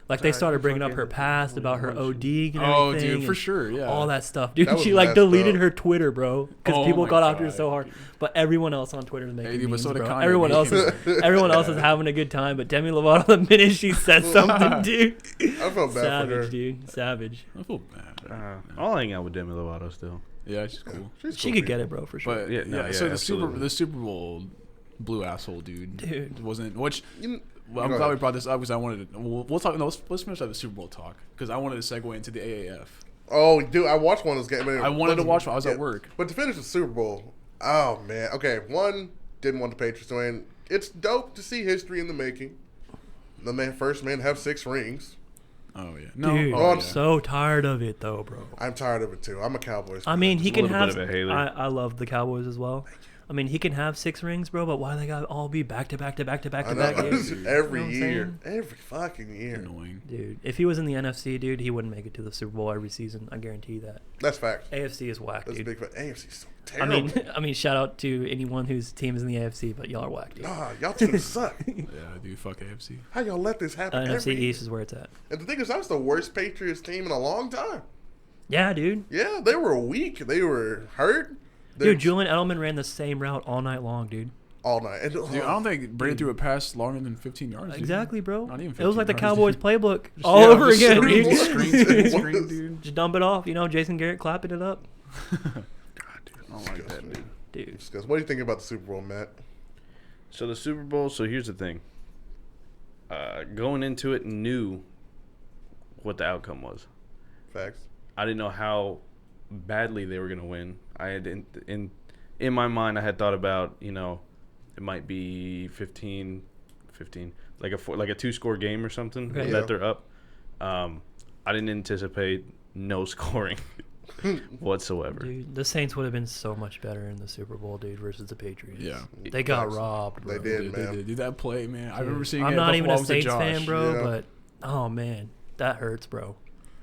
Like they started bringing up her past about her OD and Oh, everything. dude, for and sure, yeah. all that stuff, dude. That was She like messed deleted up. her Twitter, bro, because Oh people my got after her God, so hard. But everyone else on Twitter is making Hey, dude, but memes, so did bro. Kanye, Everyone else making is everyone else is having a good time, but Demi Lovato, the minute she said something, dude, I felt bad for savage, her. dude, savage. I feel bad. I'll hang out with Demi Lovato still. Yeah, she's cool. She's She cool, could get it, bro, for sure. But Yeah, no, yeah, so absolutely. the Super Bowl blue asshole dude, Dude. wasn't which. You- Well, I'm go glad we ahead. brought this up because I wanted to. We'll talk. No, let's finish up the Super Bowl talk because I wanted to segue into the AAF. Oh, dude, I watched one of those games. I wanted to watch one. I was at work. But to finish the Super Bowl, oh man. Okay, one, didn't want the Patriots to win. It's dope to see history in the making. The first man have 6 rings. Oh yeah, no, Dude, oh, I'm yeah. so tired of it though, bro. I'm tired of it too. I'm a Cowboys fan. I mean, he a can little have. bit of a hater. I love the Cowboys as well. I mean, he can have 6 rings, bro, but why they got to all be back to back to back to back I to know. back games? Every You know what I'm year. saying? Every fucking year. Annoying. Dude, if he was in the NFC, dude, he wouldn't make it to the Super Bowl every season. I guarantee you that. That's facts. AFC is whack, That's a dude. big fact. AFC's so I terrible. mean, shout out to anyone whose team is in the AFC, but y'all are whack, dude. Nah, y'all teams suck. Yeah, dude. Fuck AFC. How y'all let this happen NFC every year? East is where it's at. And the thing is, that was the worst Patriots team in a long time. Yeah, dude. Yeah, they were weak. They were hurt. Dude, Julian Edelman ran the same route all night long, dude. all night. And, Dude, I don't think Brady threw a pass longer than 15 yards. Dude. Exactly, bro. Not even It was 15 like the yards, Cowboys dude. playbook Just- all yeah, over just again, screen, dude. screen, screen, screen, dude. Just dump it off. You know, Jason Garrett clapping it up. God, dude, I don't like that, dude. Dude. Discuss. What do you think about the Super Bowl, Matt? So the Super Bowl. So here's the thing. Going into it, knew what the outcome was. Facts. I didn't know how badly they were gonna win. I had in my mind, I had thought about, you know, it might be 15, like a 2-score game or something Okay. Yeah. that they're up. I didn't anticipate no scoring whatsoever. Dude, the Saints would have been so much better in the Super Bowl, dude, versus the Patriots. Yeah. They got Facts. robbed, bro. They did, Dude, man. they did that play, man. I remember Dude, seeing I'm it. not at even a Buffalo with Saints Josh. fan, bro, Yeah. but oh man, that hurts, bro.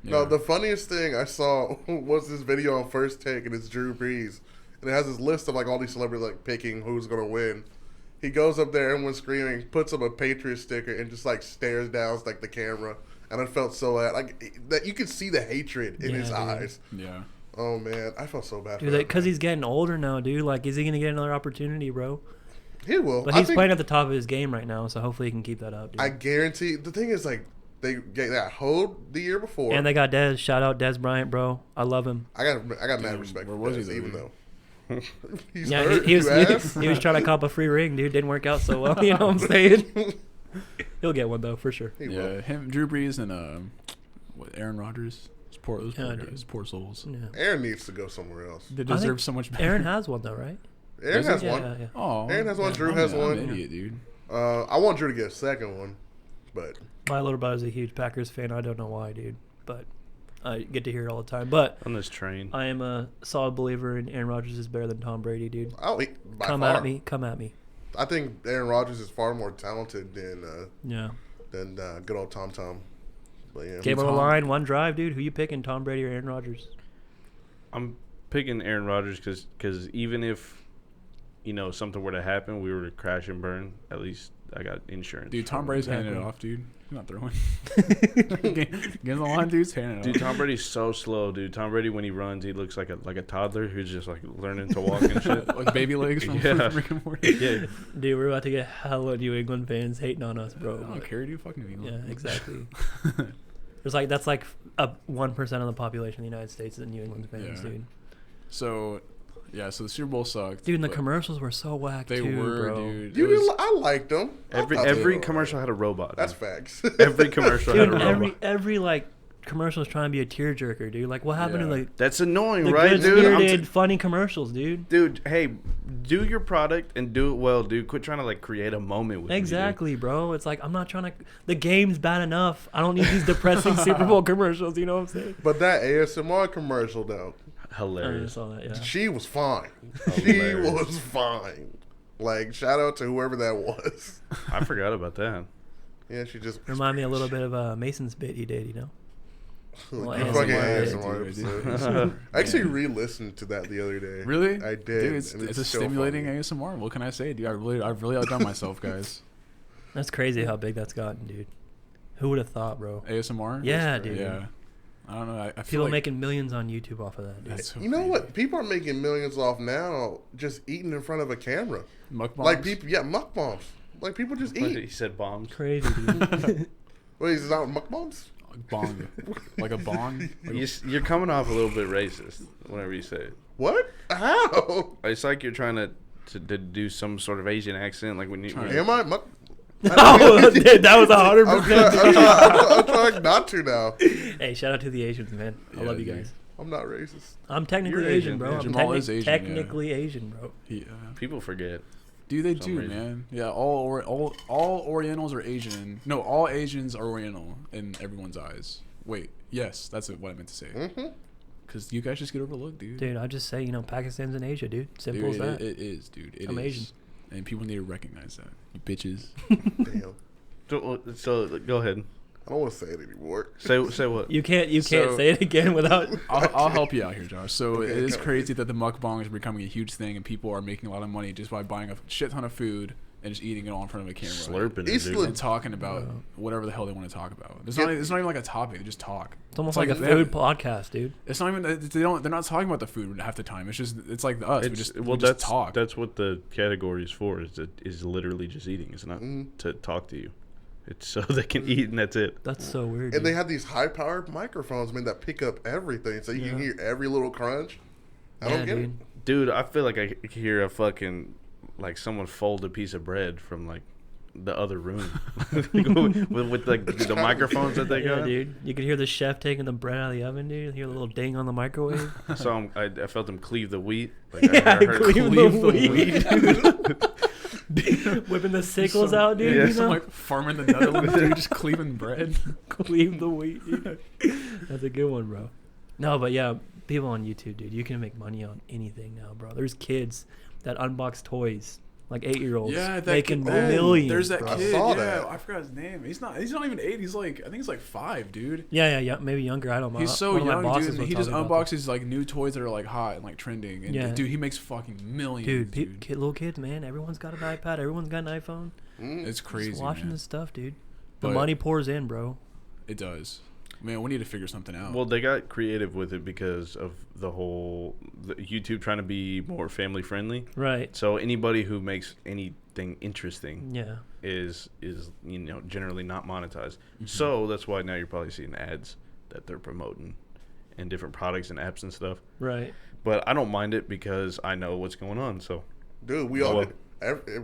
No, Yeah. the funniest thing I saw was this video on First Take, and it's Drew Brees, and it has this list of like all these celebrities like picking who's gonna win. He goes up there, everyone's screaming, puts up a Patriot sticker, and just like stares down like the camera. And I felt so bad, like that. You could see the hatred in Yeah, his dude. eyes. Yeah. Oh man, I felt so bad. Dude, for because that, he's getting older now, dude. Like, is he gonna get another opportunity, bro? man. He will. But I he's think, playing at the top of his game right now, so hopefully he can keep that up, dude. I guarantee. The thing is, like they got hold the year before, And they got Dez. Shout out Dez Bryant, bro. I love him. I got mad Dude, respect where for was he Dez, though, even dude? though he's Yeah, hurt. he was you ass. he was trying to cop a free ring, dude. Didn't work out so well. You know what I'm saying? He'll get one though, for sure. He Yeah, will. him, Drew Brees, and Aaron Rodgers. Those poor Yeah, dude. guys, poor souls. Yeah. Aaron needs to go somewhere else. They I deserve think so much better. Aaron has one though, right? Aaron Does he? has Yeah, one. yeah, yeah. Oh, Aaron has one, Drew I'm- has I'm one. an idiot, dude. I want Drew to get a second one, but My little brother's a huge Packers fan. I don't know why, dude, but I get to hear it all the time. But On this train. I am a solid believer in Aaron Rodgers is better than Tom Brady, dude. by Come far. at me, come at me. I think Aaron Rodgers is far more talented Yeah. than good old Tom. But yeah, Game on the Tom- line, one drive, dude. Who you picking, Tom Brady or Aaron Rodgers? I'm picking Aaron Rodgers because even if, you know, something were to happen, we were to crash and burn, at least I got insurance. Dude, Tom from- Brady's handing it Exactly. off, dude. He's not throwing. Get on the line, dude's handing it Dude, off. Tom Brady's so slow, dude. Tom Brady, when he runs, he looks like a toddler who's just like learning to walk and shit. Like baby legs from Yeah. Rick and Morty. Yeah. Dude, we're about to get hella New England fans hating on us, bro. I don't care, dude. Fucking New Yeah, England. exactly. There's like that's like a 1% of the population of the United States is New England fans, Yeah. dude. So, yeah. So the Super Bowl sucked. Dude, and the but commercials were so whack They too, were, bro. dude. you It was- didn't, I liked them. I thought they Every were commercial alright. had a robot. That's dude. facts. Every commercial had Dude, a robot. every like commercial is trying to be a tearjerker, dude. Like, what happened to Yeah. like That's annoying, the right, good dude? spirited, funny commercials, dude? Dude, hey, do your product and do it well, dude. Quit trying to like create a moment with me, dude. Exactly, bro. It's like I'm not trying to. The game's bad enough. I don't need these depressing Super Bowl commercials. You know what I'm saying? But that ASMR commercial though, I Hilarious. saw that. Yeah. she was fine. She Hilarious. was fine. Like shout out to whoever that was. I forgot about that. Yeah, she just Remind me a little bit of Mason's bit he did. You know. you Well, fucking ASMR, ASMR dude. episode. I actually Man. re-listened to that the other day. Really? I did. Dude, it's and a so stimulating funny. ASMR. What can I say, dude? I've really outdone myself, guys. That's crazy how big that's gotten, dude. Who would have thought, bro? ASMR. Yeah, dude. Yeah. I don't know. I feel People like making millions on YouTube off of that, dude. that's so You know crazy. what? People are making millions off now just eating in front of a camera. Mukbangs? Like people, yeah, mukbangs. Like people just He eat. said bombs. Crazy, dude. Wait, is that mukbangs? Bong. Like a bong. Like You're coming off a little bit racist whenever you say it. What? How? It's like you're trying to do some sort of Asian accent, like when you. Trying- Am I? Muk- Oh, dude, that was 100%. I'm trying not to now. Hey, shout out to the Asians, man. I Yeah, love you dude. guys. I'm not racist. I'm technically You're Asian, Asian, bro. yeah. I'm Jamal is Asian, yeah. technically Asian, bro. he, People forget. dude, they some do, reason. man. Yeah, all Orientals are Asian. No, all Asians are Oriental in everyone's eyes. Wait, yes, that's what I meant to say. Mm-hmm. Because you guys just get overlooked, dude. Dude, I just say, you know, Pakistan's in Asia, dude. Simple as that. It is, dude. It I'm is. Asian. And people need to recognize that. You bitches. Damn. So go ahead. I don't want to say it anymore. Say what? You can't So- say it again without. I'll help you out here, Josh. So Okay, it is go. crazy that the mukbang is becoming a huge thing, and people are making a lot of money just by buying a shit ton of food and just eating it all in front of a camera. Slurping It's it, dude. leg- And talking about whatever the hell they want to talk about. It's not even like a topic. They just talk. It's almost It's like a like food podcast, dude. It's not even. They're not talking about the food half the time. It's just. It's like us. We just that's talk. That's what the category is for. Is literally just eating. It's not Mm-hmm. to talk to you. It's so they can eat and that's it. That's so weird. And they dude. have these high-powered microphones, man, that pick up everything, so you can hear every little crunch. I don't get it. Dude, I feel like I could hear a fucking like someone fold a piece of bread from like the other room with like the microphones that they Yeah, got. dude. You could hear the chef taking the bread out of the oven, dude. You hear the little ding on the microwave. So I felt them cleave the wheat. Like, Yeah, I heard cleave the wheat. Whipping the sickles out, dude. yeah, you Some know? like farm in the Netherlands, dude, just cleaving bread. Cleave the wheat, dude. That's a good one, bro. No, but yeah, people on YouTube, dude, you can make money on anything now, bro. There's kids that unbox toys, like 8-year-olds, Yeah, that making kid, millions. There's that bro. I kid. saw Yeah, that. I forgot his name. He's not even 8. He's like, I think he's like 5, dude. Yeah, maybe younger. I don't know. He's so One of my young, bosses dude. was He just talking about unboxes like new toys that are like hot and like trending. And Yeah. dude, he makes fucking millions, this. dude. Dude, little kids, man. Everyone's got an iPad. Everyone's got an iPhone. It's crazy, Just watching man. this stuff, dude. The But- money pours in, bro. It does. Man, we need to figure something out. Well, they got creative with it because of the YouTube trying to be more family friendly. Right. So anybody who makes anything interesting Yeah. is generally not monetized. So that's why now you're probably seeing ads that they're promoting and different products and apps and stuff. Right. But I don't mind it because I know what's going on. So Dude, we all Well,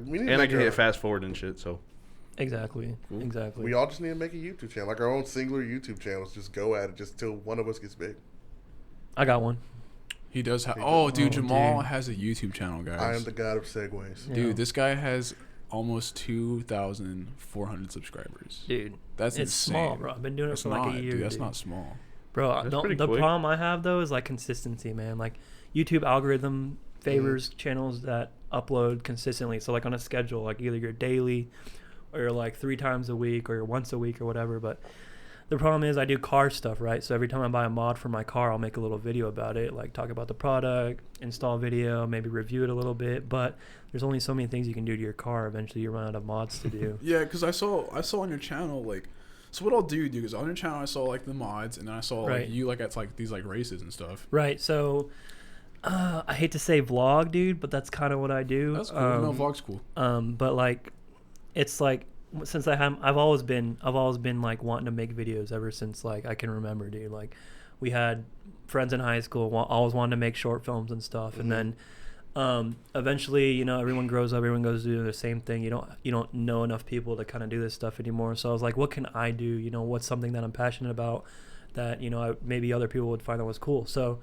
we need to and I make can a- hit fast forward and shit. So Exactly. Exactly. We all just need to make a YouTube channel, like our own singular YouTube channels. Just go at it, just till one of us gets big. I got one. He does have. He Oh, does. dude, Oh, Jamal dude. has a YouTube channel, guys. I am the god of segues. Yeah. Dude, this guy has almost 2,400 subscribers. Dude, That's it's insane. small, bro. I've been doing That's it for like not, a year. dude. That's dude. not small. Bro, That's pretty the quick. problem I have though is like consistency, man. Like YouTube algorithm favors channels that upload consistently. So like on a schedule, like either you're daily or you're like 3 times a week or you're once a week or whatever. But the problem is I do car stuff, right? So every time I buy a mod for my car, I'll make a little video about it, like talk about the product, install video, maybe review it a little bit. But there's only so many things you can do to your car. Eventually you run out of mods to do. Yeah, because I saw on your channel like. So what I'll do, dude, is on your channel I saw like the mods, and then I saw Right. like you like at like these like races and stuff. Right. So I hate to say vlog, dude, but that's kind of what I do. That's cool. No, vlog's cool. But like, it's like since I've always been like wanting to make videos ever since like I can remember, dude. Like, we had friends in high school always wanted to make short films and stuff, and then eventually, you know, everyone grows up, everyone goes to do the same thing. You don't know enough people to kind of do this stuff anymore. So I was like, what can I do? You know, what's something that I'm passionate about that, you know, maybe other people would find that was cool. So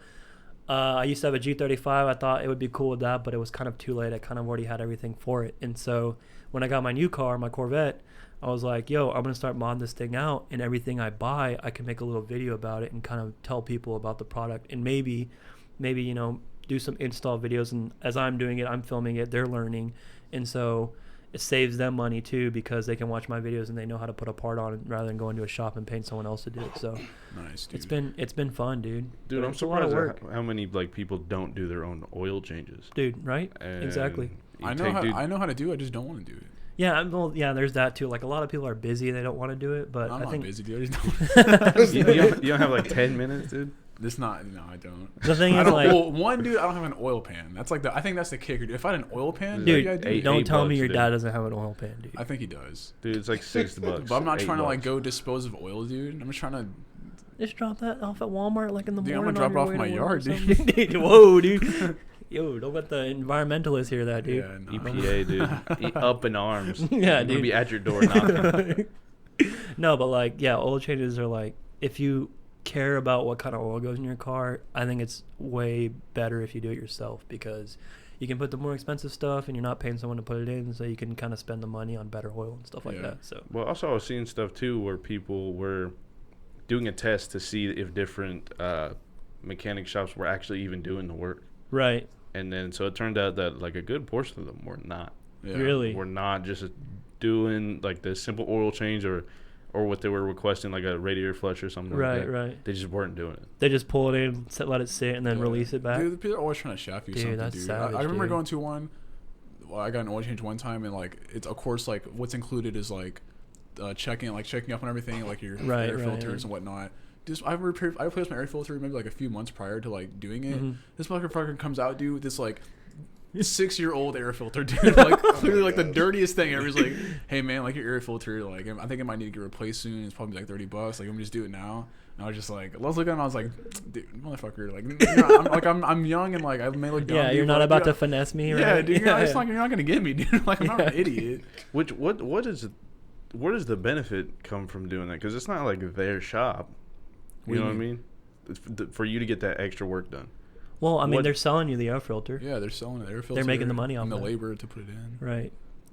I used to have a G35. I thought it would be cool with that, but it was kind of too late. I kind of already had everything for it. And so when I got my new car, my Corvette, I was like, yo, I'm going to start modding this thing out, and everything I buy, I can make a little video about it and kind of tell people about the product, and maybe, you know, do some install videos. And as I'm doing it, I'm filming it, they're learning. And so it saves them money too, because they can watch my videos and they know how to put a part on it rather than going to a shop and paying someone else to do it. So Nice, dude. it's been fun, dude. dude, But I'm it's a lot of surprised work. at how many like people don't do their own oil changes. Dude, right? And Exactly. you I know take- how dude, I know how to do it. I just don't want to do it. Yeah, well, yeah, there's that too. Like, a lot of people are busy, they don't want to do it, but I'm I not think busy, dude. I just don't. you don't have like 10 minutes, dude. This not. No, I don't. the thing I is, don't. like, Well, one, dude, I don't have an oil pan. That's like I think that's the kicker. Dude. If I had an oil pan, dude, maybe I do. eight- don't eight tell me bucks, your dude. dad doesn't have an oil pan, dude. I think he does. Dude, it's like $6. But I'm not $8. trying to like go dispose of oil, dude. I'm just trying to. Just drop that off at Walmart, like in the Dude, I'm morning. gonna drop on it your off way to my work or yard, something. Dude, whoa, dude. Yo, don't let the environmentalists hear that, dude. Yeah, nah. EPA, dude. Up in arms. Yeah, We're dude. gonna be at your door knocking. No, but like, yeah, oil changes are like, if you care about what kind of oil goes in your car, I think it's way better if you do it yourself, because you can put the more expensive stuff and you're not paying someone to put it in, so you can kind of spend the money on better oil and stuff like Yeah. that. So Well, also I was seeing stuff too where people were doing a test to see if different mechanic shops were actually even doing the work. Right. And then so it turned out that like a good portion of them were not. Yeah. Really? Were not just doing like the simple oil change or what they were requesting, like a radiator flush or something. Right, like that. right. They just weren't doing it. They just pull it in, let it sit, and then Yeah. release it back. Dude, people are always trying to shaft you Dude, something, that's dude. savage, I remember dude. going to one. Well, I got an oil change one time, and like it's of course like what's included is like checking up on everything, like your Right, air right, filters right. and whatnot. Just I replaced my air filter maybe like a few months prior to like doing it. Mhm. This motherfucker comes out, dude, with this like 6-year-old air filter, dude. Like clearly like the dirtiest thing ever. He's like, hey man, like your air filter, like I think it might need to get replaced soon. It's probably like $30. Like, let me just do it now. And I was just like, let's look at him. I was like, dude, motherfucker, like I'm young and like I may look dumb. Yeah, you're dude, not but, about dude, to finesse me, right? Yeah, dude, Yeah, it's yeah. like you're not gonna get me, dude. Like I'm not an Yeah. idiot. Which what does the benefit come from doing that? Because it's not like their shop. You What do know you what I mean? It's for you to get that extra work done. Well, I mean, What- they're selling you the air filter. Yeah, they're selling the air filter. They're making the money and off the that. labor to put it in. Right.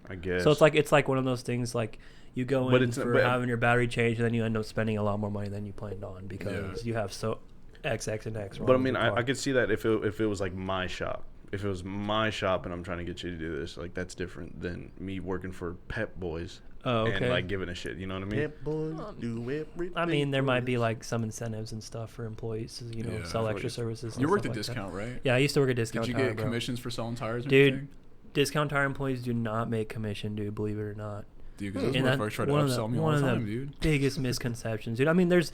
I guess. So it's like one of those things like you go But in it's- for but- having your battery changed, and then you end up spending a lot more money than you planned on because you have so X and X. wrong But I with mean, the car. I could see that if it was like my shop. If it was my shop and I'm trying to get you to do this, like that's different than me working for Pep Boys Oh, okay. and like giving a shit. You know what I mean? Boys do everything. I mean, there might be like some incentives and stuff for employees to Yeah. sell I extra feel services. You and worked stuff at like that. Discount, right? Yeah, I used to work at Did Discount you Tire, get bro. commissions for selling tires and Dude, everything? Discount Tire employees do not make commission, dude. Believe it or not. Dude, because those And that- motherfuckers try to one of the- upsell me all one the of time, the dude. biggest misconceptions, dude. I mean, there's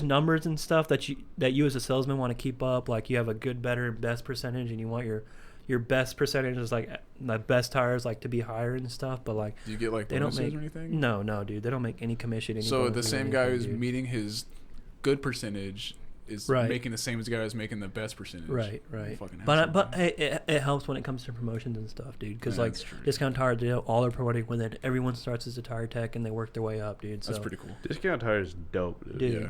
numbers and stuff that you as a salesman want to keep up. Like you have a good, better, best percentage, and you want your best percentage is like the best tires like to be higher and stuff. But like Do you get like they don't bonuses make or anything? no, dude. They don't make any commission. Any So the bonuses or same guy anything, who's dude. meeting his good percentage is Right. making the same as the guy who's making the best percentage. Right, right. Fucking But asshole, but man. it helps when it comes to promotions and stuff, dude. Because Yeah, like that's true. Discount Tire, all they're promoting when everyone starts as a tire tech and they work their way up, dude. So That's pretty cool. Discount Tire is dope, dude. Dude. Yeah.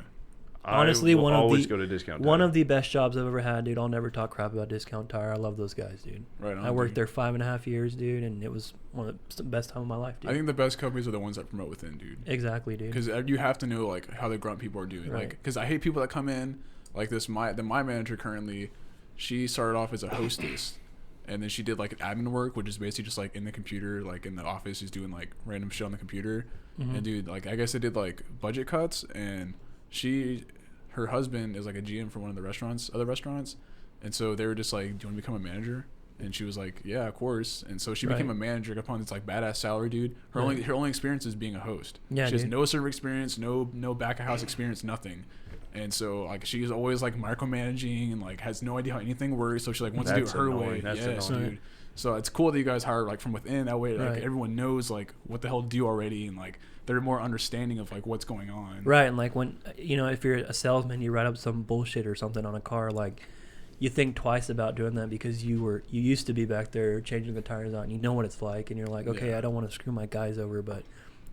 Honestly, I will one of always the- go to Discount Tire. one of the best jobs I've ever had, dude. I'll never talk crap about Discount Tire. I love those guys, dude. Right on. I worked dude. there 5.5 years, dude, and it was one of the best time of my life, dude. I think the best companies are the ones that promote within, dude. Exactly, dude. Because you have to know like how the grunt people are doing. Right. Like, because I hate people that come in like this. My manager currently, she started off as a hostess, and then she did like admin work, which is basically just like in the computer, like in the office, just doing like random shit on the computer. Mhm. And dude, like I guess they did like budget cuts, and her husband is like a GM for one of the other restaurants, and so they were just like, "Do you want to become a manager?" And she was like, "Yeah, of course." And so she became Right. a manager upon this like badass salary, dude. Her Right. only experience is being a host. Yeah, she has dude. no server experience, no back of house experience, nothing. And so like she's always like micromanaging and like has no idea how anything works. So she like wants to do it That's her annoying. way. That's Yes, annoying. dude. So it's cool that you guys hire like from within. That way, like Right. everyone knows like what the hell to do already, and like they're more understanding of like what's going on. Right, and like when if you're a salesman, you write up some bullshit or something on a car, like you think twice about doing that because you used to be back there changing the tires out, and you know what it's like, and you're like, okay, Yeah. I don't want to screw my guys over, but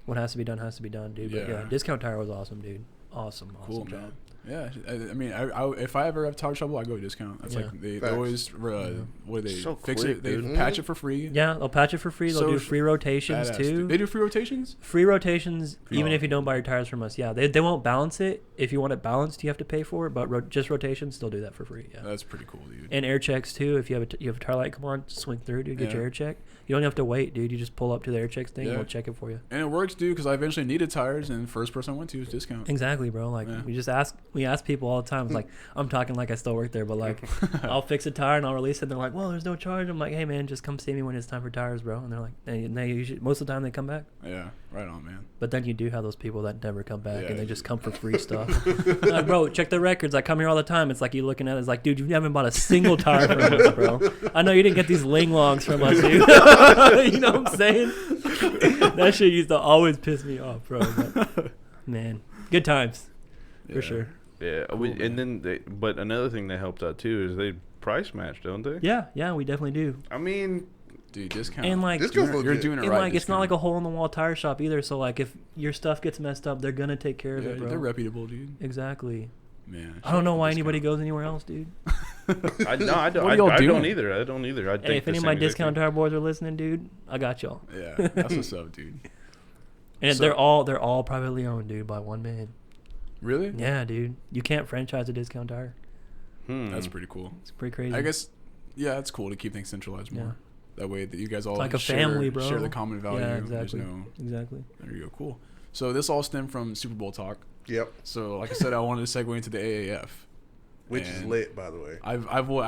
what has to be done has to be done, dude. But Yeah. yeah, Discount Tire was awesome, dude. Awesome Cool, job. man. Yeah, I mean, I if I ever have tire trouble, I go to Discount. That's Yeah. like they Facts. always what do they So fix quick, it? They dude. patch it for free. Yeah, they'll patch it for free. They'll So do free rotations Badass, too. dude. They do free rotations. Free rotations, even Oh. if you don't buy your tires from us. Yeah, they won't balance it. If you want it balanced, you have to pay for it. But just rotations, they'll do that for free. Yeah. That's pretty cool, dude. And air checks too. If you have a tire light come on, swing through, dude. Get Yeah. your air check. You don't have to wait, dude. You just pull up to the air checks thing. Yeah. And we'll check it for you. And it works, dude, because I eventually needed tires, and the first person I went to was Discount. Exactly, bro. Like Yeah. we ask people all the time. It's like I'm talking like I still work there, but like I'll fix a tire and I'll release it. And they're like, well, there's no charge. I'm like, hey man, just come see me when it's time for tires, bro. And they're like, they usually most of the time they come back. Yeah, right on, man. But then you do have those people that never come back Yeah, and they dude. just come for free stuff. Like, bro, check the records. I come here all the time. It's like you looking at it. It's like, dude, you haven't bought a single tire from us, bro. I know you didn't get these Ling Longs from us, dude. You know what I'm saying? That shit used to always piss me off, bro. But, man, good times Yeah. for sure. Yeah, Cool, man. and then but another thing that helped out too is they price match, don't they? Yeah, we definitely do. I mean, Dude, Discount. And like, Discount's you're legit. doing it and right. like, it's not Discount. like a hole in the wall tire shop either. So like, if your stuff gets messed up, they're gonna take care of Yeah, it, bro. they're reputable, dude. Exactly. Man, I don't know why Discount. anybody goes anywhere else, dude. I don't. What are I y'all don't doing? either. I don't either. I Hey, think if the any of same my exact Discount thing. Tire boys are listening, dude, I got y'all. Yeah, that's what's up, dude. And So- they're all privately owned, dude, by one man. Really? Yeah, dude. You can't franchise a Discount Tire. That's pretty cool. It's pretty crazy. I guess, yeah, it's cool to keep things centralized more. Yeah. That way that you guys all It's like a share, family, bro. share the common value. Yeah, There's exactly. Exactly. There you go. Cool. So this all stemmed from Super Bowl talk. Yep. So like I said, I wanted to segue into the AAF. Which is And lit, by the way. I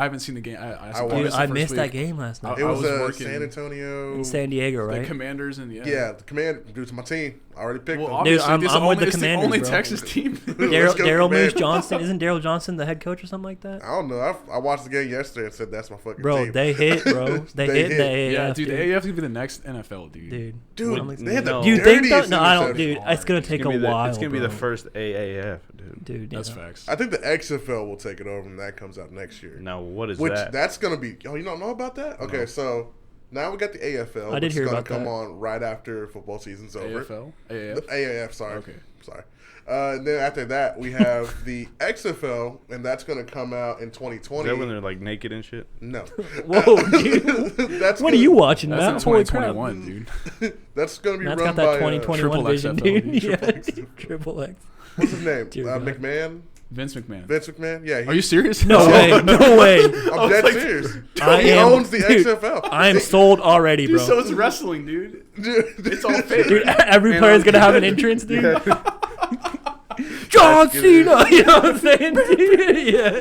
haven't seen the game. watched I missed that game last night. It was was working San Antonio. In San Diego, The right? Commanders and Yeah, the command. Dude, it's my team. I already picked Well, them. obviously, I'm this with only, the it's Commanders, only bro. Texas team. Let's go Daryl Moose Commanders. Johnson. Isn't Daryl Johnson the head coach or something like that? I don't know. I watched the game yesterday and said that's my fucking Bro, team. they hit, bro. They They hit hit. the AAF. Yeah, dude, the AAF could be the next NFL, dude. Dude, I'm like- they had the No. You think dirtiest that? No, I don't, interception. dude. It's gonna take a while. It's gonna be the bro. first AAF, dude. Dude, That's yeah. facts. I think the XFL will take it over when that comes out next year. Now what is Which that? that's gonna be. Oh, you don't know about that? Okay, so now we got the AFL. I did which hear is gonna about come that. on right after football season's over. AFL? The AAF? AAF, sorry. Okay. Sorry. And then after that, we have the XFL, and that's going to come out in 2020. Is that when they're like naked and shit? No. Whoa, dude. That's What are you watching, That's man? in Holy crap. 2021, dude. That's going to be Matt's run got that by 2021 Triple vision, XFL, dude. dude. Yeah, Triple X. what's his name? Dear God. McMahon? Vince McMahon. Vince McMahon? Yeah. Are you serious? No way. No way. I'm dead serious. I He am- owns the dude, XFL. I am sold already, Dude, bro. so it's wrestling, dude. Dude, It's all fake. Dude, every And player's I'm- gonna have an entrance, dude. John Cena, you know what I'm saying, dude? Yeah.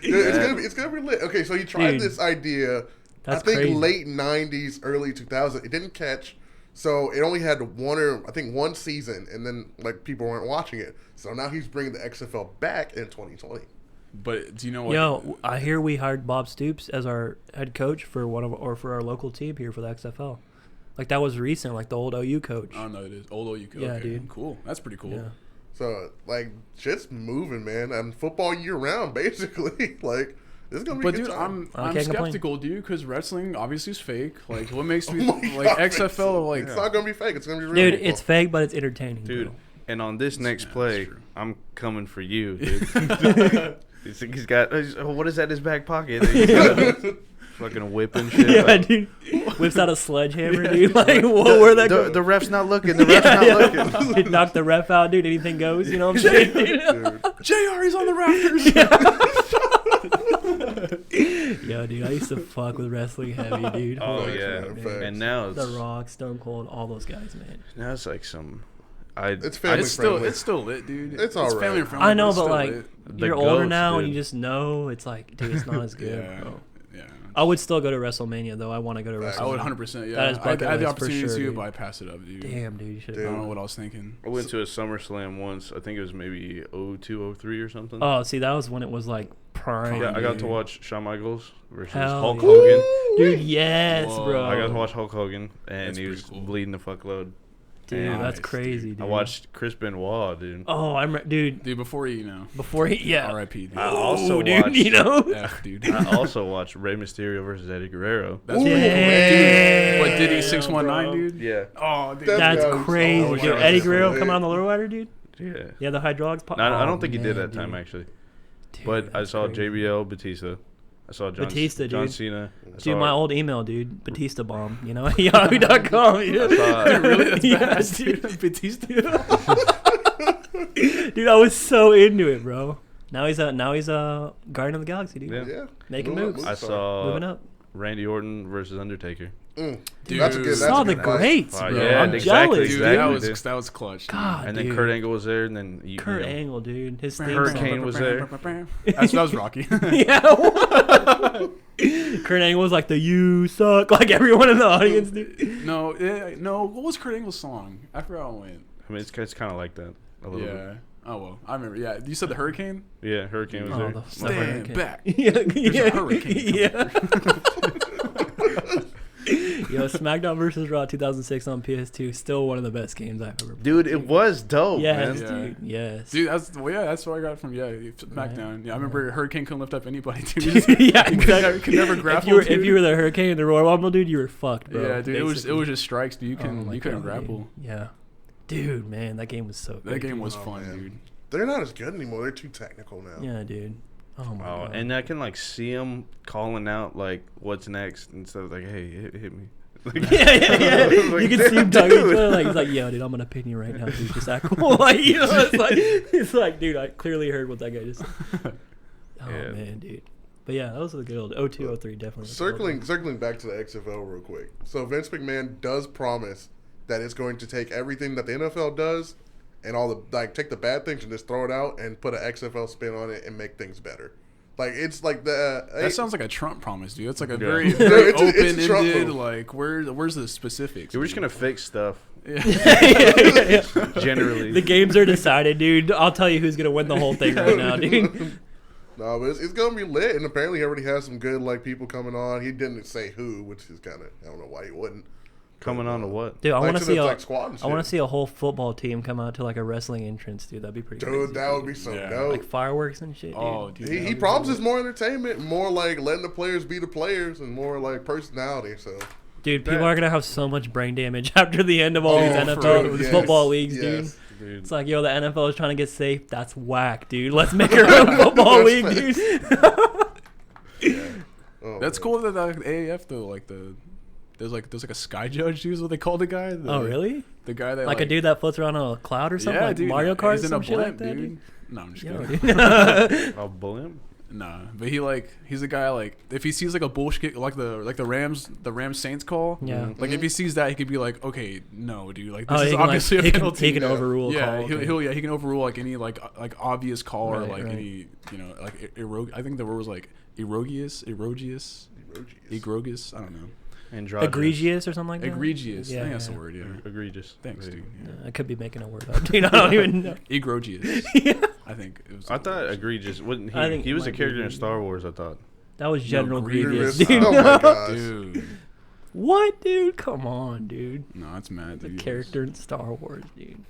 Dude, it's gonna be lit. Okay, so he tried Dude, this idea. that's I think crazy. late '90s, early 2000s. It didn't catch, so it only had one season, and then like people weren't watching it. So now he's bringing the XFL back in 2020. But do you know what? Yo, I hear we hired Bob Stoops as our head coach for for our local team here for the XFL. Like that was recent, like the old OU coach. I don't know. It is old OU. Yeah, Okay, dude. Cool. That's pretty cool. Yeah. So like shit's moving, man, and football year round, basically. Like this is gonna be. But a good dude, time. I I'm can't complain. skeptical, dude, because wrestling obviously is fake. Like, what makes me Oh my like God, XFL? Like, it's not gonna be fake. It's gonna be real. Dude, football. it's fake, but it's entertaining, Dude, bro. and on this next Yeah, play, that's true. I'm coming for you, dude. he's got what is that in his back pocket? He's got a fucking whip and shit. Yeah, like, dude. Whips out a sledgehammer, dude. Like, whoa, where'd that go? the ref's not looking. The ref's not looking. Dude, knock the ref out, dude. Anything goes. You know what I'm saying? Dude. JR, he's on the rafters. Yo, dude, I used to fuck with wrestling heavy, dude. Oh Holy yeah, man, crap, facts. and now The it's Rock, Stone Cold, all those guys, man. now it's like some. It's family It's still friendly. lit, dude. It's all right. family friendly. I know, it's but still like, lit. The you're older goats, now, and dude. you just know it's like, dude, it's not as good, yeah, bro. yeah. I would still go to WrestleMania though. I want to go to Facts. I would WrestleMania. 100%. Yeah, That is I bucket had the list for opportunity sure, to, dude. but I passed it up, dude. Damn, dude, you should I have. don't know what I was thinking. I went to a SummerSlam once. I think it was maybe 02, 03 or something. Oh, see, that was when it was like prime. Yeah, I got to dude. watch Shawn Michaels versus Hell Hulk yeah. Hogan. Dude, yes, Whoa. bro. I got to watch Hulk Hogan, and That's he was pretty cool. bleeding the fuckload. Dude, And that's Nice, crazy, dude. I watched Chris Benoit, dude. Oh, dude. Dude, before you know. Before he, yeah. R.I.P. dude. I also dude, watched. you know. F, dude. I also watched Rey Mysterio versus Eddie Guerrero. That's Ooh, pretty cool. Damn, Dude, but did he bro. 619, dude? Yeah, Oh, dude. That's- That's Yeah, crazy, oh, dude. yeah, Eddie that's Guerrero lit. coming on the lower ladder, dude. yeah. Yeah, the hydraulics pop. No, I Oh, don't think he did man, that time dude. actually. Dude, But I that's saw crazy. JBL Batista. I saw Batista, John dude. Cena. I Dude, saw- my old email, dude. Batista bomb. You know, yahoo.com. Yeah. I saw- Dude, really? That's Yeah, badass, dude. dude. Batista. Dude, I was so into it, bro. Now he's a Guardian of the Galaxy, dude. Yeah. Yeah. Making Moving up, moves. I saw Moving up. Randy Orton versus Undertaker. Mm. Dude, That's a good. That's Saw a the good fight. greats, Wow, bro. yeah, I'm exactly, jealous, Dude, exactly. dude. that was clutch. God, And dude. then Kurt Angle was there, and then Kurt you know, Angle, dude. His theme Hurricane song. was there. That was Rocky. Yeah. Kurt Angle was like the "You suck," like everyone in the audience, dude. No. What was Kurt Angle's song? I forgot how it went. I mean, it's kind of like that a little bit. Yeah. Oh well, I remember. Yeah, you said the Hurricane. Yeah, Hurricane was Oh, there. the Stand hurricane. back. Yeah, There's a hurricane Yeah. Yo, SmackDown vs. Raw 2006 on PS2, still one of the best games I've ever played. Dude, it was dope, Yes, man. Yeah. dude. Yes. Dude, that's what I got from SmackDown. Yeah, I remember Hurricane couldn't lift up anybody. Dude. Yeah, exactly. Could never if grapple. you were dude. the Hurricane in the Royal Rumble, dude, you were fucked, bro. Yeah, dude, it was basically. just strikes, dude. You Oh my couldn't God, grapple. dude. Yeah. Dude, man, that game was so good. That game was Oh, fun, man. dude. They're not as good anymore. They're too technical now. Yeah, dude. Oh my Oh, god. and I can like see him calling out like what's next instead of like, hey, hit me. Like, yeah. Like, You can see him talking to each dude. other. Like he's like, "Yo, dude, I'm gonna pin you right now, dude. Just act cool." Like, you know, it's like, dude, I clearly heard what that guy just said. Oh Yeah. man, dude. But yeah, those are the good old 02, 03 definitely. Circling back to the XFL real quick. So Vince McMahon does promise that it's going to take everything that the NFL does and all the take the bad things and just throw it out and put an XFL spin on it and make things better. Like it's like the That sounds like a Trump promise, dude. It's like a Yeah. very, No, very it's a Trump open-ended. move. Like where's the specifics? We're just gonna fix stuff. Yeah. Generally, The games are decided, dude. I'll tell you who's gonna win the whole thing right now, dude. No, but it's gonna be lit, and apparently he already has some good people coming on. He didn't say who, which is kind of I don't know why he wouldn't. coming on to what? Dude, I want to to see the, a, squad and I want shit. to see a whole football team come out to like a wrestling entrance, dude. That'd be pretty. Dude, crazy, that would be so Yeah. dope. like fireworks and shit, dude. Oh, dude. He that'd be promises cool. more entertainment, more letting the players be the players, and more personality. So Dude, people are gonna have so much brain damage after the end of all these for NFL real. Yes, football leagues, dude. yes. Dude, It's like, yo, the NFL is trying to get safe. That's whack, dude. Let's make our own football league, That's dude. Oh, That's man. cool that the AAF though, like there's a sky judge, dude, is what they call the guy. Oh, really? The guy that Like a dude that floats around on a cloud or something, yeah, like dude, Mario Kart or he's in some a shit like blimp, that, dude. No, I'm just Yo, kidding. dude. I'll blimp. Nah, but he's a guy like if he sees like a bullshit like the Rams Saints call. Yeah. Like if he sees that, he could be like, okay, no, dude, like this Oh, is he can, obviously like, a he can, penalty. he can Yeah. overrule a Yeah, call. okay. he can overrule like any like obvious call or Right, like right. any like I think the word was like erogious. I don't know. Androgynous. Egregious or something like that. Egregious. I Yeah, think that's yeah. the word. Yeah. Egregious. Thanks, There you dude. go. Yeah. I could be making a word up, dude. I don't even know. Egrogious. Yeah. I think it was. I thought egregious. Wasn't he? I think He it was a might be character in egregious. Star Wars. I thought. That was General Grievous. Grievous, dude. Oh my gosh. dude. What, dude? Come on, dude. No, that's mad. The dude. character in Star Wars, dude.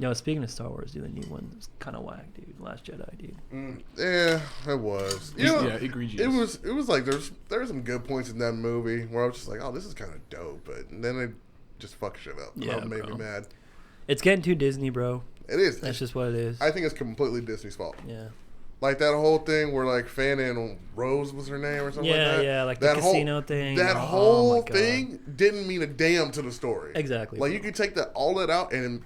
Yo, speaking of Star Wars, dude, the new one was kind of whack, dude. Last Jedi, dude. Yeah, it was. You know, Yeah, egregious. It was like there were some good points in that movie where I was just like, oh, this is kind of dope, but then it just fucked shit up. Yeah, That made bro. me mad. It's getting too Disney, bro. It is. That's just what it is. I think it's completely Disney's fault. Yeah. Like that whole thing where Fana and Rose was her name or something Yeah, like that. yeah, like the that casino thing. That Oh, whole my God. thing didn't mean a damn to the story. Exactly. Like you could take all that out and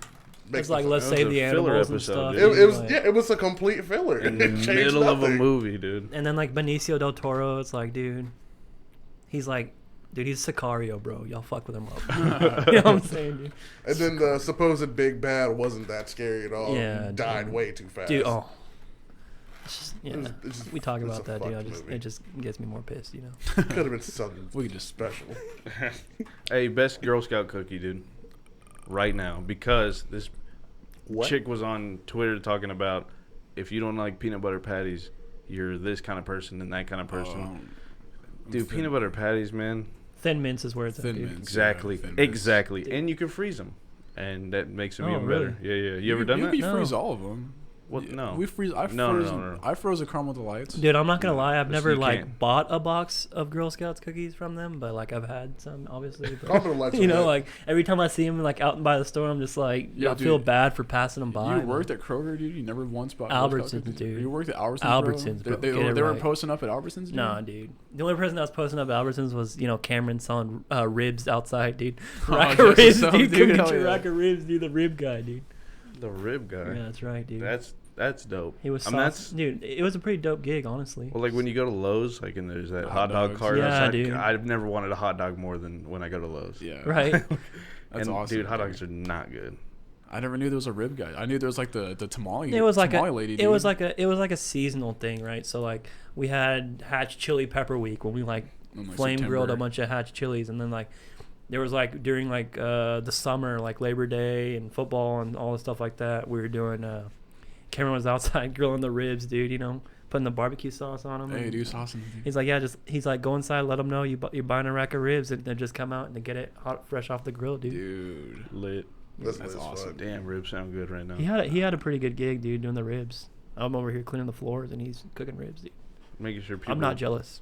make It's like, something. let's That was save a the filler animals and episode, stuff. dude. It was like- it was a complete filler. In the It changed middle of a nothing. movie, dude. And then like Benicio del Toro, it's like, dude, he's like, dude, he's Sicario, bro. Y'all fuck with him up. You know what I'm saying, dude? And then the supposed big bad wasn't that scary at all. Yeah, He died dude. way too fast. Dude, oh. It's just, yeah, it's just- we talk it's about a that, dude. fucked movie. It just gets me more pissed, you know. Could have been something We could just special. Hey, best Girl Scout cookie, dude. Right now, because this chick was on Twitter talking about if you don't like peanut butter patties, you're this kind of person and that kind of person. Dude, peanut butter patties, man. Thin mints is where it's at, Thin dude. mints. Exactly. Yeah, thin mints. Exactly. And you can freeze them. And that makes them Oh, even really? better. Yeah, yeah. You ever done that? You No. freeze all of them. What? No. We freeze. I No, froze. no. I froze a caramel delights. Dude, I'm not gonna lie. I've Yes, never you like can. bought a box of Girl Scouts cookies from them, but like I've had some, obviously. But, Caramel Delights you are know, good. like every time I see them like out by the store, I'm just like, Yo, I feel dude, bad for passing them by. You worked at Kroger, dude. You never once bought Girl Scout Albertsons, cookies? dude. You worked at Albertsons. Albertsons, bro. They Get it were right. posting up at Albertsons. Dude? Nah, dude. The only person that was posting up at Albertsons was, you know, Cameron selling ribs outside, dude. Oh, Rack just of ribs, so, dude. dude, Come hell get your yeah. rack of ribs, dude. The rib guy, dude. The rib guy. Yeah, that's right, dude. That's dope. He was I mean, sauce. Dude, it was a pretty dope gig, honestly. Well, like when you go to Lowe's, like and there's that Hot hot dog dogs. cart Yeah, outside. dude. I've never wanted a hot dog more than when I go to Lowe's. Yeah. Right? That's and awesome. dude, hot dogs are not good. I never knew there was a rib guy. I knew there was like the tamale. It was like tamale a lady. it was dude. like a seasonal thing, right? So like we had Hatch Chili Pepper Week when we like In, like, flame grilled a September. bunch of Hatch chilies, and then like there was like during like the summer, like Labor Day and football and all the stuff like that, we were doing Cameron was outside grilling the ribs, dude, you know, putting the barbecue sauce on them. Hey, dude, it's awesome. Dude. He's like, yeah, he's like, go inside, let them know you're buying a rack of ribs, and then just come out and get it hot, fresh off the grill, dude. Dude. Lit. That's That's awesome. awesome. Damn, ribs sound good right now. He had a pretty good gig, dude, doing the ribs. I'm over here cleaning the floors, and he's cooking ribs, dude. Making sure people. I'm not jealous.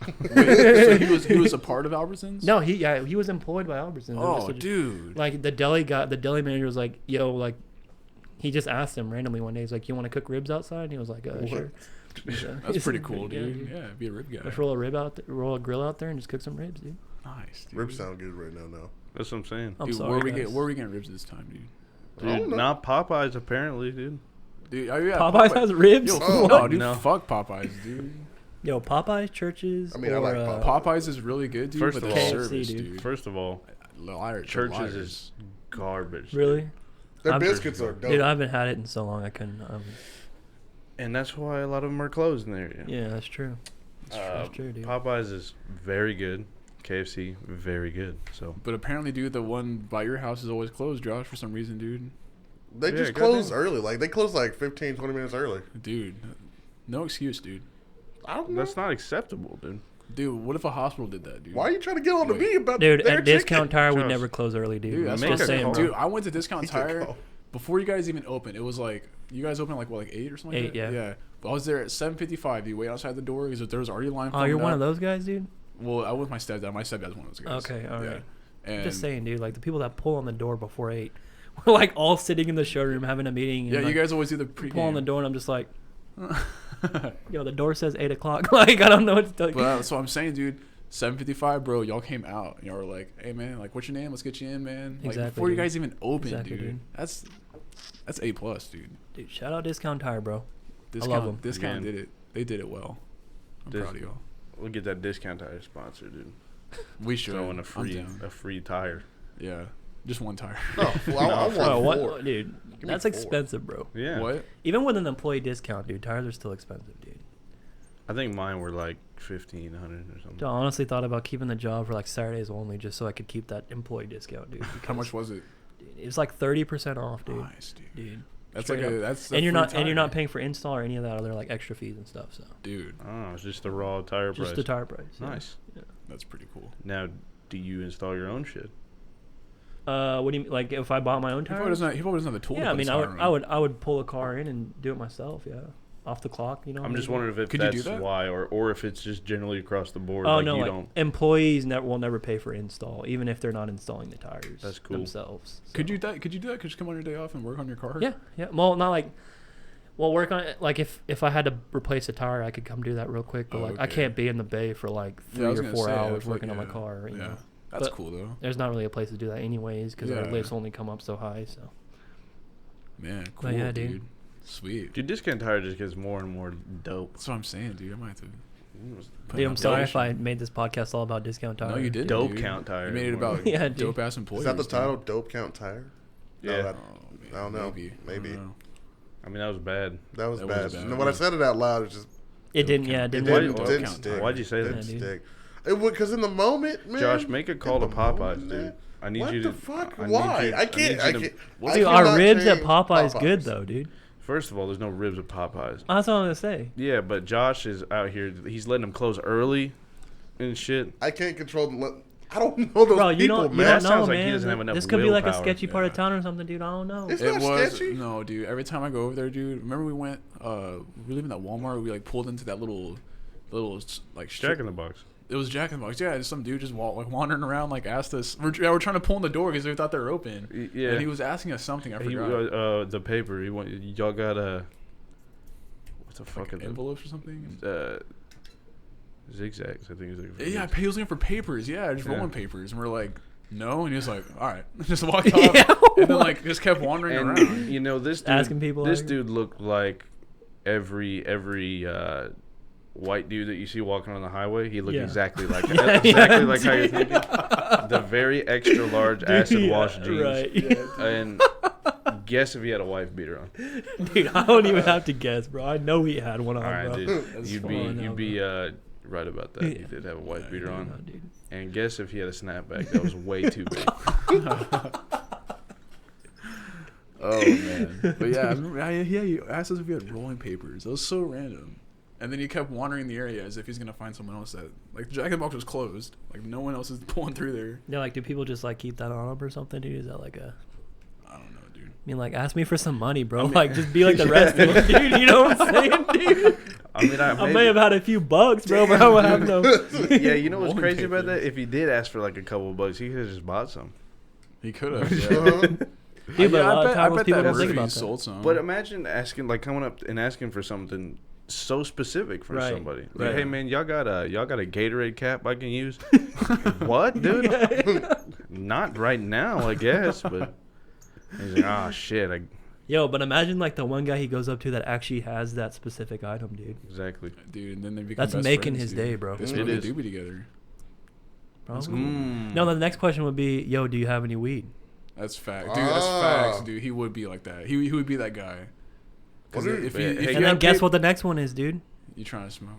Wait, so he was a part of Albertsons? No, he was employed by Albertsons. It was Oh, just- dude. Like the deli manager was like, yo, like, he just asked him randomly one day. He's like, you want to cook ribs outside? And he was like, sure. That's pretty cool, Yeah, dude. Yeah, be a rib guy. Let's roll a grill out there and just cook some ribs, dude. Nice, dude. Ribs sound good right now. That's what I'm saying. I'm Dude, sorry, where we guys. get where we getting ribs this time, dude? I don't Dude, know. not Popeyes apparently, dude. Dude, oh, yeah, Popeyes has ribs. Yo, Oh, no, dude, no. fuck Popeyes, dude. Yo, Popeyes, Churches. I mean, I like Popeyes. Popeyes is really good, dude. First but of the all- service, KFC, dude. First of all, Liar, Churches liars. is garbage. Really, Their I'm- biscuits are dope. dude? I haven't had it in so long. I couldn't. And that's why a lot of them are closed in the area. Yeah, that's true. That's true, dude. Popeyes is very good. KFC, very good. So But apparently, dude, the one by your house is always closed, Josh, for some reason, dude. They Yeah, just goddamn. close early. Like, they close like 15, 20 minutes early. Dude, no excuse, dude. I don't know. that's not acceptable, dude. Dude, what if a hospital did that, dude? Why are you trying to get on to Wait. me about Dude, their at Discount chicken? Tire, we Josh. never close early, dude. Dude, that's Make what I'm a saying, call. dude. I went to Discount Make a Tire call. before you guys even opened. It was like you guys opened like what, like 8 or something. Like 8, that? yeah. Yeah. But I was there at 7:55. You wait outside the door because there was already a line. Oh, you're formed one up. of those guys, dude. Well, I was with my stepdad. My stepdad's one of those guys. Okay, all right. And Just saying, dude. Like the people that pull on the door before 8, we're like all sitting in the showroom having a meeting. And yeah, like, you guys always do the pre. pull on the door, and I'm just like, yo, the door says 8 o'clock. Like I don't know what to tell you. But that's what I'm saying, dude. 7:55, bro. Y'all came out and y'all were like, "Hey, man, like, what's your name? Let's get you in, man." Like Exactly, before you dude. guys even opened, Exactly, dude. dude. That's A+, dude. Dude, shout out Discount Tire, bro. Discount, love 'em. Discount Again. did it. They did it well. I'm Dis- proud of y'all. We'll get that Discount Tire sponsor, dude. We should. Throwing I'm down. a free tire. Yeah, just one tire. Oh, well, I want Oh, four. what, dude? me That's 4. expensive, bro. Yeah. What? Even with an employee discount, dude, tires are still expensive, dude. I think mine were like 1,500 or something. Dude, I honestly thought about keeping the job for like Saturdays only, just so I could keep that employee discount, dude. How much was it? Dude, it was like 30% off, dude. Nice, dude. Dude, That's straight like up. a that's. A and you're free not tire. paying for install or any of that other like extra fees and stuff. So Dude, Oh, it's just the raw tire price. just the tire price. yeah. Nice. that's pretty cool. Now, do you install your own shit? What do you mean? Like if I bought my own He probably tires? doesn't. He probably doesn't have the tool. Yeah, to I put mean, the tire on. I would pull a car in and do it myself. Yeah, off the clock. You know. I'm just maybe. wondering if Could you do that's that? why, or if it's just generally across the board. Oh like no, you like don't. employees will never pay for install, even if they're not installing the tires That's cool. themselves. Could so. you that? Could you do that? Could you just come on your day off and work on your car? Yeah, yeah. Well, not like. Well, work on it. Like if I had to replace a tire, I could come do that real quick. But Oh, like I okay. can't be in the bay for like Yeah, 3 I was or gonna 4 say, I hours feel like, working on my yeah, car. You Yeah, know, that's But- cool though. there's not really a place to do that anyways because our Yeah. lifts only come up so high. So Man, cool, But yeah, dude. dude. Sweet. Dude, Discount Tire just gets more and more dope. That's what I'm saying, dude. I might have to. put dude, in I'm a sorry donation. if I made this podcast all about Discount Tire. No, you didn't. Dope dude. Count Tire You made it is more about Yeah, dude. dope ass employees. Is that the dude. title? Dope Count Tire? No, Yeah. that- Oh, man, I don't know. Maybe. Maybe. I don't know. I mean, that was bad. That was That bad. was bad, No, when I yeah. said it out loud, it just It didn't. Yeah, it it didn't. Why- didn't, why- didn't count stick. tire. Why'd you say Didn't that? Yeah, dude. stick. It would because in the moment, man. Josh, make a call to in the Popeyes, moment, dude. man. I need What you the to. fuck? I need Why? you- I can't. need you I to- can't. What's I Dude, the- our cannot ribs at change Popeyes good though, dude. First of all, there's no ribs at Popeyes. That's what I'm gonna say. Yeah, but Josh is out here. He's letting them close early and shit. I can't control them. I don't know those Bro, you people, don't, you man. That don't know, sounds like he man. doesn't have enough This could be like a willpower. sketchy part of Yeah. town or something, dude. I don't know. It's It not was sketchy. no, dude. Every time I go over there, dude. Remember we went. We live in that Walmart. We like pulled into that little like Jack in the Box. It was Jack in the Box. Yeah, just some dude just wandering around, like asked us. We're trying to pull in the door because we thought they were open. Yeah. And he was asking us something. I He, forgot. the paper. Y'all got a. What the fuck Like is envelopes or something. it? Zigzags. I think it's like. Yeah, he was looking for papers. Yeah, just Yeah. rolling papers, and we're like, no, and he was like, all right, just walked off, Yeah, and then like just kept wandering And around. you know this dude. Asking people This like- dude looked like every white dude that you see walking on the highway. He looked Yeah. exactly like Yeah, exactly yeah, like how you're thinking. The very extra large acid wash jeans. Right. And guess if he had a wife beater on. Dude, I don't even have to guess, bro. I know he had one on, All right, bro. dude. That's You'd fine, be bro. right about that. He Yeah. did have a wife beater I on. know, dude. And guess if he had a snapback that was way too big. Oh man, but yeah, I remember, he asked us if we had rolling papers. It was so random. And then he kept wandering the area as if he's gonna find someone else that like the Jack in the Box was closed. Like no one else is pulling through there. Yeah, like, do people just like keep that on them or something, dude? Is that like a? I don't know, dude. I mean, like, ask me for some money, bro. I mean- like, just be like the rest of them, dude. You know what I'm saying, dude? I mean, I may have had a few bucks, bro, but I would have no. Yeah, you know what's Rolling crazy about that? papers. If he did ask for like a couple of bucks, he could have just bought some. He could have. Uh-huh. Dude, but a lot of I times bet people that don't think Murphy about that. sold some. But imagine asking, like, coming up and asking for something so specific from Right, somebody. Like, right. hey man, y'all got a Gatorade cap I can use? What, dude? Not right now, I guess. But he's like, oh shit, Yo, but imagine like the one guy he goes up to that actually has that specific item, dude. Exactly. Dude, and then they become That's best making friends, his dude. day, bro. They It smoke a is. doobie together. Probably. cool. No, the next question would be, yo, do you have any weed? That's fact, dude. That's facts, dude. He would be like that. He would be that guy. Because What if are- you, if Hey, you And then have guess big- what the next one is, dude? You trying to smoke?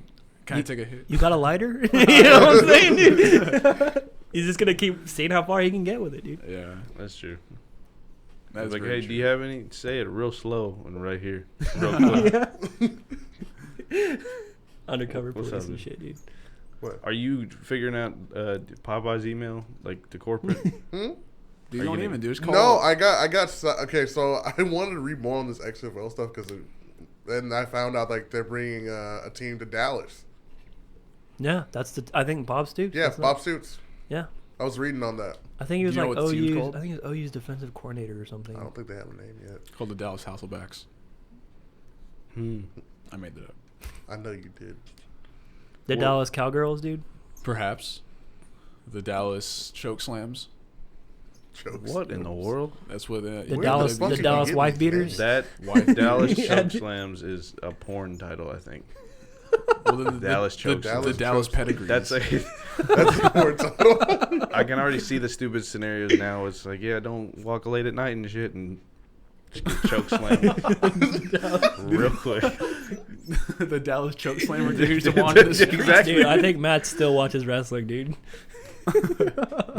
Can I take a hit? You got a lighter? You know what I'm saying, dude? He's just gonna keep seeing how far he can get with it, dude. Yeah. That's true. That's Like, very hey, true. do you have any? Say it real slow and right here, real quick. Undercover What's police up, and dude? shit, dude. Are you figuring out Popeye's email, like the corporate? Dude, Are you you don't gonna- even do. Just call. No, I got. Okay, so I wanted to read more on this XFL stuff because then I found out like they're bringing a team to Dallas. Yeah, that's the. I think Bob Stoops. Yeah, that's Bob not- Suits. Yeah, I was reading on that. I think he was Do you know like what the team's OU's. called? I think it was OU's defensive coordinator or something. I don't think they have a name yet. Called the Dallas Hasselbacks. I made that up. I know you did. The Well- Dallas Cowgirls, dude. Perhaps. The Dallas Choke Slams. Jokes. What in the world? That's what The Where the Dallas, fuck the did you Dallas get wife these beaters. That Wife- Dallas Yeah, Choke dude. Slams is a porn title, I think. Well, the Dallas Choke the Slams. Dallas Pedigrees. That's a. That's the word title. I can already see the stupid scenarios now. It's like, yeah, don't walk late at night and shit, and just get choke slammed real quick. the Dallas Choke Slammer dude. Jamal in the street. Exactly. Dude, I think Matt still watches wrestling, dude. You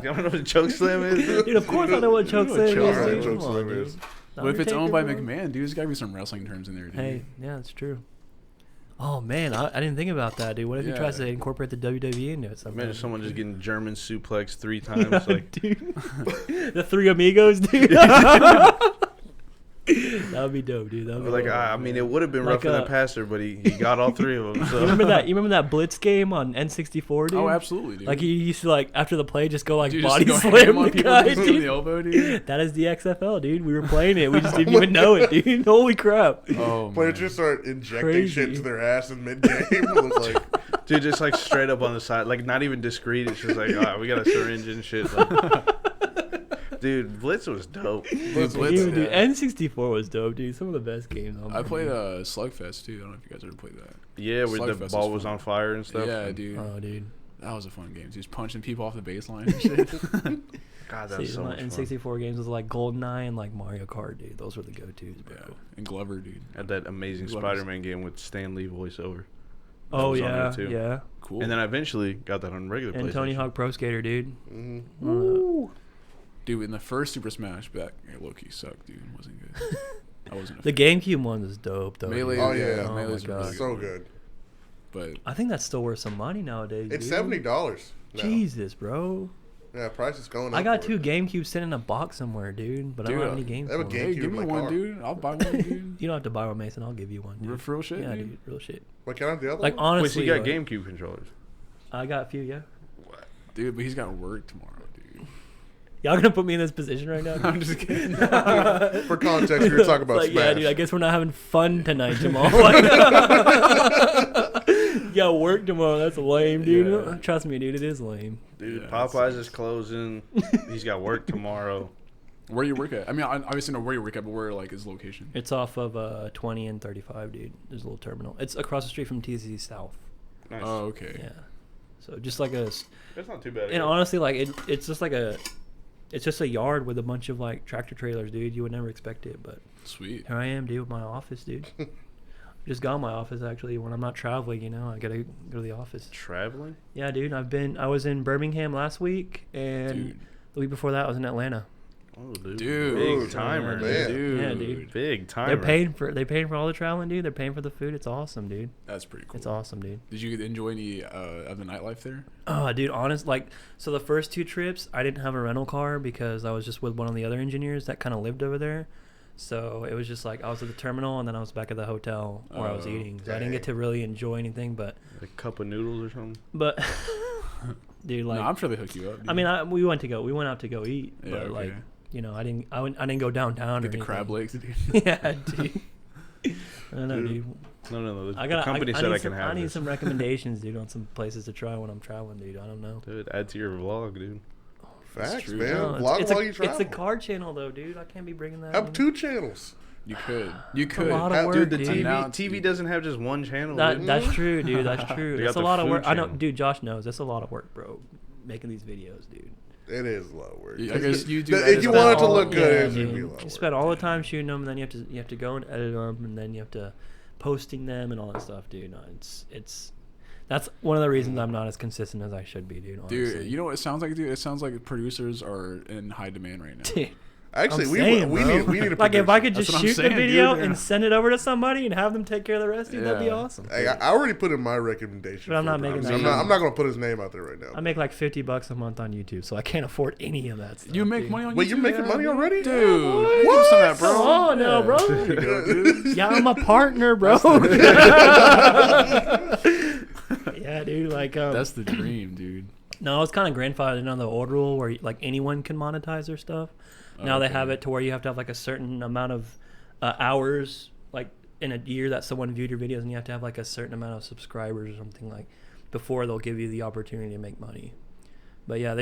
don't know what a choke slam is? Dude, of course I know what choke You know what slam choke is, slam dude. is. Come Choke on, slam dude. is. What if it's owned by Undertaker, bro? McMahon, dude? There's got to be some wrestling terms in there, dude. Hey, yeah, that's true. Oh man, I didn't think about that, dude. What if he tries to Yeah. incorporate the WWE into it somehow? Imagine someone just getting German suplex 3 times. Like, dude. The Three Amigos, dude. That would be dope, dude. That would be like dope. I mean, it would have been Like, rough in the passer, but he got all 3 of them. So. You remember that? You remember that Blitz game on N64, dude? Oh, absolutely, dude. Like he used to like after the play just go like Dude, body just go slam ham on the people guy, just in the dude. elbow, dude. That is the XFL, dude. We were playing it. We just didn't even know it, dude. Holy crap. Oh, Players man. just start injecting Crazy. shit into their ass in mid game. It was like, Dude, just like straight up on the side, like not even discreet. It's just like, oh, we got a syringe and shit. Like, dude, Blitz was dope. Blitz, Dude, yeah. N64 was dope, dude. Some of the best games. I played Slugfest, too. I don't know if you guys ever played that. Yeah, where Slugfest the was ball was fun. on fire and stuff. Yeah, dude. Oh, dude. That was a fun game. Just punching people off the baseline and shit. God, that See, was so much fun. N64 games was like GoldenEye and like Mario Kart, dude. Those were the go-tos, bro. Yeah. And Glover, dude. Had that amazing Love Spider-Man game with Stan Lee voiceover. That Oh was on yeah, there, too. yeah. Cool. And then I eventually got that on regular And PlayStation. Tony Hawk Pro Skater, dude. mhm. Dude, in the first Super Smash, that low-key sucked, dude. It wasn't good. I wasn't a The fan. GameCube one was dope, though. Melee, dude. Oh, yeah. Oh, Melee's my really God. So good. But I think that's still worth some money nowadays. It's dude. $70. Now. Jesus, bro. Yeah, price is going up. I got for 2 it. GameCubes sitting in a box somewhere, dude. But I Dude, don't have any games. I have a for 'em. Game- hey, GameCube give me in my one, car. dude. I'll buy one, dude. You don't have to buy one, Mason. I'll give you one, dude. For real shit, Yeah, dude. dude. Real shit. Wait, can I have the other Like one? Wait, so honestly, you got like, GameCube controllers? I got a few, yeah. Dude, but he's got work tomorrow, dude. Y'all gonna put me in this position right now? Dude? I'm just kidding. For context, we were talking about Like, Smash. yeah, dude. I guess we're not having fun tonight, Jamal. You got work tomorrow. That's lame, dude. Yeah. Trust me, dude. It is lame. Dude, Yeah, Popeyes is closing. He's got work tomorrow. Where do you work at? I mean, I obviously know where you work at, but where, like, is location? It's off of 20 and 35, dude. There's a little terminal. It's across the street from TCC South. Nice. Oh, okay. Yeah. So just like a, That's not too bad. and honestly, like it's just like a, it's just a yard with a bunch of like tractor trailers, dude. You would never expect it, but Sweet. here I am, dude, with my office, dude. Just got my office actually. When I'm not traveling, you know, I gotta go to the office. Traveling? Yeah, dude. I was in Birmingham last week, and Dude. the week before that I was in Atlanta. Oh, dude. Dude. Big timer. Man. Dude. Yeah, dude. Big timer. They're paying for all the traveling, dude. They're paying for the food. It's awesome, dude. That's pretty cool. It's awesome, dude. Did you enjoy any of the nightlife there? Oh, dude, honest, like, so the first 2 trips, I didn't have a rental car because I was just with one of the other engineers that kind of lived over there. So it was just like I was at the terminal and then I was back at the hotel where I was Oh, eating. So I didn't get to really enjoy anything, but A cup of noodles or something? dude, like, No, I'm sure they hook you up. Dude. I mean, we went out to go eat, Yeah, but okay. like, you know, I didn't go downtown Get or the anything. crab legs, dude. Yeah, dude. I don't know, dude. No. The I got. company said I can I have need this. some recommendations, dude, on some places to try when I'm traveling, dude. I don't know. Dude, add to your vlog, dude. Facts, true. man. No, Vlog it's while a, you travel. it's a car channel though, dude. I can't be bringing that. Have in. 2 channels. You could. You It's could. a lot of work, Dude, the dude. TV doesn't have just one channel. dude. That's true, dude. That's true. They That's got a the lot of food work. I know, channel. dude. Josh knows. That's a lot of work, bro. Making these videos, dude. It is a lot of work. I guess you do. If you edit want it to all- look good, yeah, it should dude. be a lot of You work. spend all the time shooting them, and then you have to go and edit them, and then you have to posting them and all that stuff, dude. No, it's that's one of the reasons I'm not as consistent as I should be, dude. Honestly. Dude, you know what it sounds like, dude? It sounds like producers are in high demand right now. Dude, Actually, I'm we saying, we bro. need we need a like if I producer. could That's just what I'm shoot saying, the video dude. and send it over to somebody and have them take care of the rest, dude, that'd be Yeah. awesome. Hey, I already put in my recommendation. But I'm for not a making producer. that I'm not going to put his name out there right now. I make like $50 a month on YouTube, so I can't afford any of that stuff. You make dude. money on Wait, YouTube? you're making money already? Dude, What? give me some of that, bro. Come on now, bro. There you go, dude. Yeah, I'm a partner, bro. Yeah, dude. Like, That's the dream, dude. no, it's kind of grandfathered in on the old rule where like anyone can monetize their stuff. Now they have it to where you have to have like a certain amount of hours, like in a year that someone viewed your videos, and you have to have like a certain amount of subscribers or something like before they'll give you the opportunity to make money. But yeah,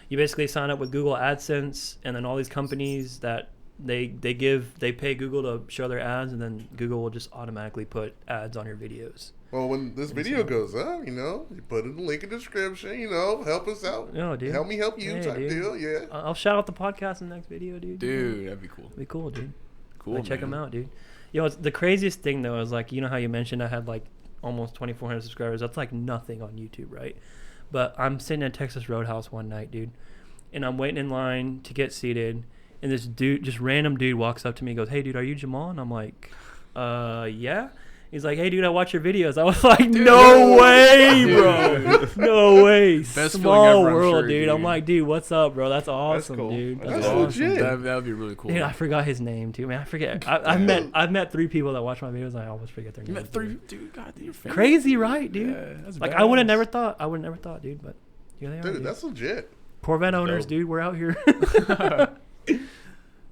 you basically sign up with Google AdSense, and then all these companies that they pay Google to show their ads, and then Google will just automatically put ads on your videos. Well, when this video goes up, you put in the link in the description, help us out. No, dude. Help me help you Hey, type dude. deal, yeah. I'll shout out the podcast in the next video, dude. Dude, that'd be cool. Be cool, dude. Cool, Like, check man. them out, dude. Yo, the craziest thing though is like, you know how you mentioned I had like almost 2,400 subscribers. That's like nothing on YouTube, right? But I'm sitting at Texas Roadhouse one night, dude, and I'm waiting in line to get seated, and this dude, just random dude, walks up to me and goes, "Hey, dude, are you Jamal?" And I'm like, yeah." He's like, "Hey, dude, I watch your videos." I was like, "No way, bro. No way." Best Small feeling ever, I'm world, sure, dude. I'm dude. like, "Dude, what's up, bro? That's awesome, cool. dude. That's awesome." legit. That would be really cool. Dude, I forgot his name too, man. I forget. I've met 3 people that watch my videos. And I always forget their You names. met 3, dude. dude. God, you're famous. Crazy, right, dude? Yeah, that's Like I would have badass. never thought. Dude. But here they are. Dude, Dude, that's legit. Corvette owners, dope. dude. We're out here.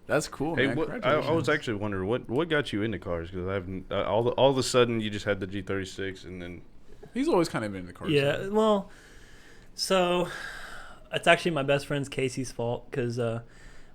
That's cool, Hey, man. I was Congratulations. actually wondering what got you into cars, because I've all of a sudden you just had the G36 and then He's always kind of been in the car. Yeah, well, so it's actually my best friend's Casey's fault because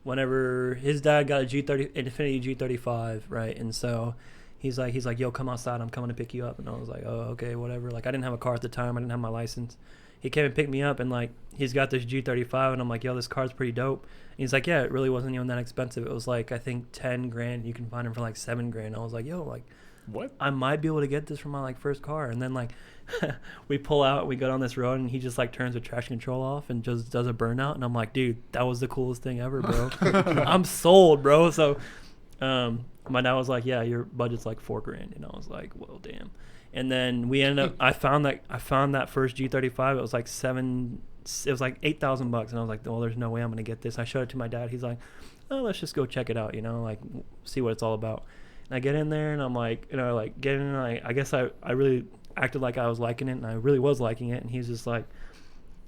whenever his dad got a Infiniti G35, right, and so he's like, "Yo, come outside. I'm coming to pick you up." And I was like, "Oh, okay, whatever." Like I didn't have a car at the time. I didn't have my license. He came and picked me up, and like he's got this G35, and I'm like, "Yo, this car's pretty dope." And he's like, "Yeah, it really wasn't even that expensive. It was like I think 10 grand. You can find them for like 7 grand." I was like, "Yo, like." What? I might be able to get this for my like first car. And then like we pull out, we go down this road, and he just like turns the traction control off and just does a burnout. And I'm like, dude, that was the coolest thing ever, bro. I'm sold, bro. So my dad was like, yeah, your budget's like 4 grand. And I was like, well, damn. And then we ended up, I found that first G35. It was like $8,000. And I was like, well, there's no way I'm going to get this. I showed it to my dad. He's like, oh, let's just go check it out, like see what it's all about. And I get in there, and I'm like, get in, and I guess I really acted like I was liking it, and I really was liking it. And he's just like,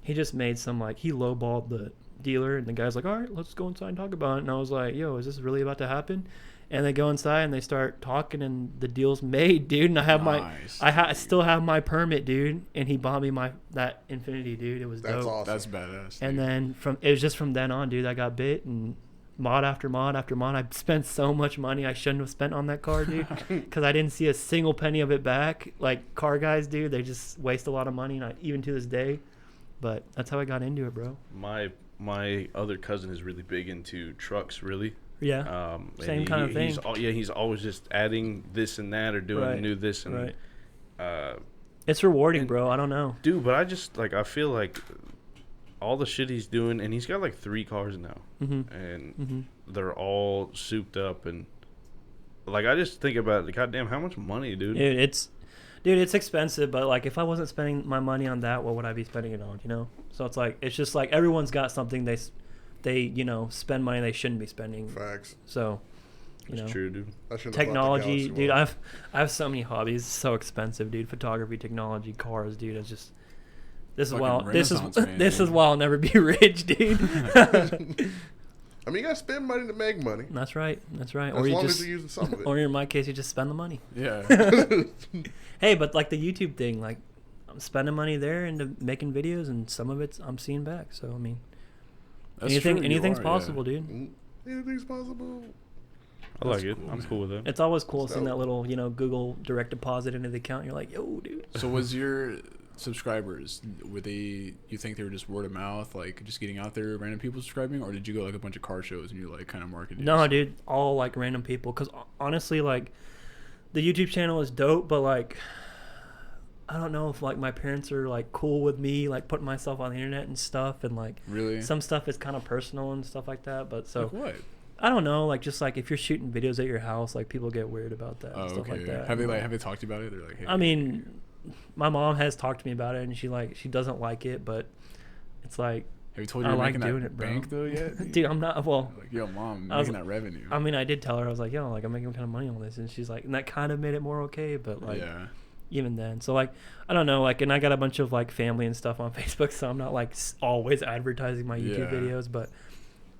he just made some, like, he lowballed the dealer, and the guy's like, all right, let's go inside and talk about it. And I was like, yo, is this really about to happen? And they go inside, and they start talking, and the deal's made, dude. And I have Nice, I still have my permit, dude. And he bought me that Infiniti, dude. It was That's dope. awesome. That's badass. And dude. then it was just from then on, dude, I got bit, and mod after mod after mod. I spent so much money I shouldn't have spent on that car, dude, because I didn't see a single penny of it back. Like car guys do, they just waste a lot of money, and even to this day. But that's how I got into it, bro. my other cousin is really big into trucks, really. Yeah, And same kind of thing. He's always just adding this and that or doing Right, new this and right. It's rewarding, bro. I don't know. dude. But I just I feel like all the shit he's doing, and he's got like 3 cars now, and they're all souped up, and like I just think about it, goddamn, how much money, dude. Dude, it's expensive, but like if I wasn't spending my money on that, what would I be spending it on? So it's like it's just like everyone's got something they spend money they shouldn't be spending. Facts. So It's true, dude. I shouldn't have bought the technology, Galaxy dude. Watch. I have so many hobbies. It's so expensive, dude. Photography, technology, cars, dude. It's just this is Fucking why Renaissance man, this is dude. why I'll never be rich, dude. I mean, you gotta spend money to make money. That's right. As Or you long just, as you're using some of it. or in my case, you just spend the money. Yeah. Hey, but like the YouTube thing, like I'm spending money there into making videos, and some of it's I'm seeing back. So I mean, That's true, you anything's are, possible, yeah. dude. Anything's possible. I like That's it. cool, I'm man. cool with it. It's always cool So- seeing that little, Google direct deposit into the account. You're like, yo, dude. So was your subscribers, you think they were just word of mouth, like just getting out there, random people subscribing, or did you go like a bunch of car shows and you like kind of marketed No, yourself? dude, all like random people. Because honestly, like, the YouTube channel is dope, but like, I don't know if like my parents are like cool with me like putting myself on the internet and stuff, and like Really? some stuff is kind of personal and stuff like that. But so Like what? I don't know, like just like if you're shooting videos at your house, like people get weird about that Oh, and stuff okay. like that. Have they And, have they talked about it? They're like, hey, I mean, my mom has talked to me about it, and she doesn't like it, but it's like, have you told I you you're like making doing that it, bro. bank though yet? dude, I'm not. Well, Like, yo, mom, I was- making that revenue. I mean, I did tell her, I was like, yo, like I'm making kind of money on this, and she's like, and that kind of made it more okay, but like yeah. even then, so like I don't know, like, and I got a bunch of like family and stuff on Facebook, so I'm not like always advertising my YouTube Yeah. videos, but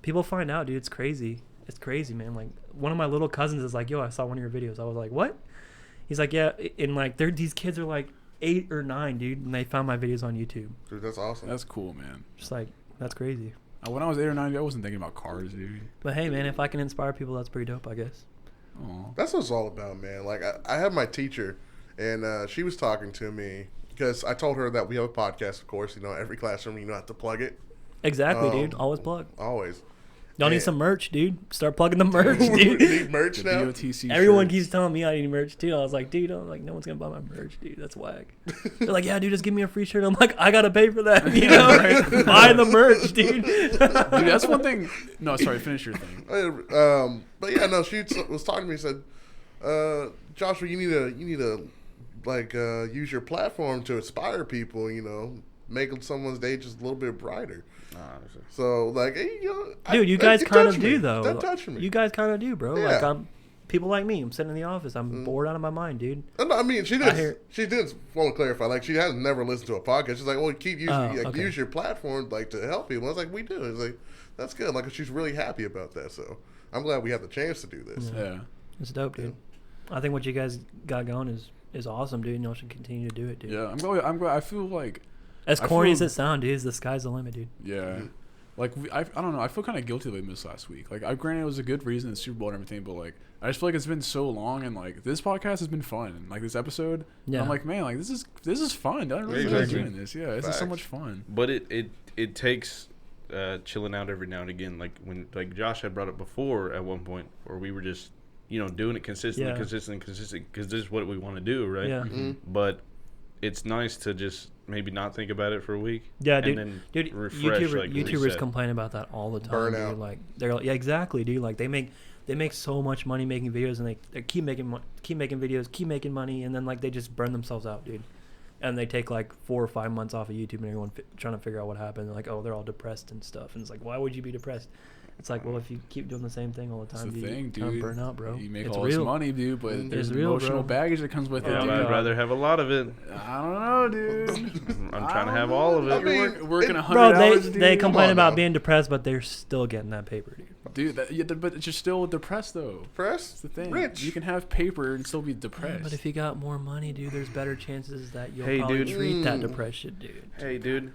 people find out, dude. It's crazy. It's crazy, man. Like one of my little cousins is like, yo, I saw one of your videos. I was like, what? He's like, yeah, and like these kids are like 8 or 9, dude, and they found my videos on YouTube. Dude, that's awesome. That's cool, man. Just like, that's crazy. When I was 8 or 9, I wasn't thinking about cars, dude. But hey, man, if I can inspire people, that's pretty dope, I guess. Oh, That's what it's all about, man. Like, I have my teacher, and she was talking to me because I told her that we have a podcast, of course. Every classroom, have to plug it. Exactly, dude. Always plug. Always. Y'all need And- some merch, dude. Start plugging the merch, We dude. need merch the now. BOTC. Everyone shirts. keeps telling me I need merch too. I was like, dude, I'm like, no one's gonna buy my merch, dude. That's whack. They're like, yeah, dude, just give me a free shirt. I'm like, I gotta pay for that, right? Buy the merch, dude. Dude, that's one thing. No, sorry, finish your thing. But yeah, no, she was talking to me. Said, Joshua, you need to like use your platform to inspire people. Make someone's day just a little bit brighter. So like, hey, Dude, you guys kind of touched me. do though. That touched me. You guys kind of do, bro. Yeah. Like people like me. I'm sitting in the office. I'm bored out of my mind, dude. No, I mean, she I did. hear- She did want to clarify. Like, she has never listened to a podcast. She's like, "Well, keep using, Okay. use your platform, like, to help people." I was like, "We do." It's like, that's good. Like, she's really happy about that. So, I'm glad we have the chance to do this. Yeah. It's dope, dude. I think what you guys got going is awesome, dude. And y'all should continue to do it, dude. Yeah, I'm glad. I feel like, As I corny feel- as it sounds, dude, the sky's the limit, dude. yeah. Like, I don't know. I feel kind of guilty that we missed last week. Like, granted, it was a good reason, the Super Bowl and everything, but, like, I just feel like it's been so long, and, like, this podcast has been fun. And, like, this episode, Yeah. I'm like, man, like, this is fun. I really Exactly. like doing this. Yeah, this is so Facts. much fun. But it takes chilling out every now and again. Like when Josh had brought it before at one point, where we were just doing it consistently, Yeah. consistent, because this is what we want to do, right? Yeah. Mm-hmm. But it's nice to just maybe not think about it for a week. Yeah, and dude. then Dude, refresh, YouTubers reset. complain about that all the time. Burnout. Dude. Like they're like, yeah, exactly, dude. Like they make so much money making videos, and they keep making videos, keep making money, and then like they just burn themselves out, dude. And they take like 4 or 5 months off of YouTube, and everyone trying to figure out what happened. Like, oh, they're all depressed and stuff. And it's like, why would you be depressed? It's like, well, if you keep doing the same thing all the That's time, the you thing, kind of dude. burn out, bro. You make it's all real. this money, dude, but there's It's real, emotional bro. baggage that comes with Yeah, it, Yeah, dude. I'd rather have a lot of it. I don't know, dude. I'm trying to have all of it. I mean, You're working 100 Bro, hours, dude. they complain on about now. being depressed, but they're still getting that paper, dude. Dude, but you're still depressed, though. Press, That's the thing. rich. You can have paper and still be Yeah, depressed. but if you got more money, dude, there's better chances that you'll Hey, probably dude. treat that depression, dude. Hey, dude.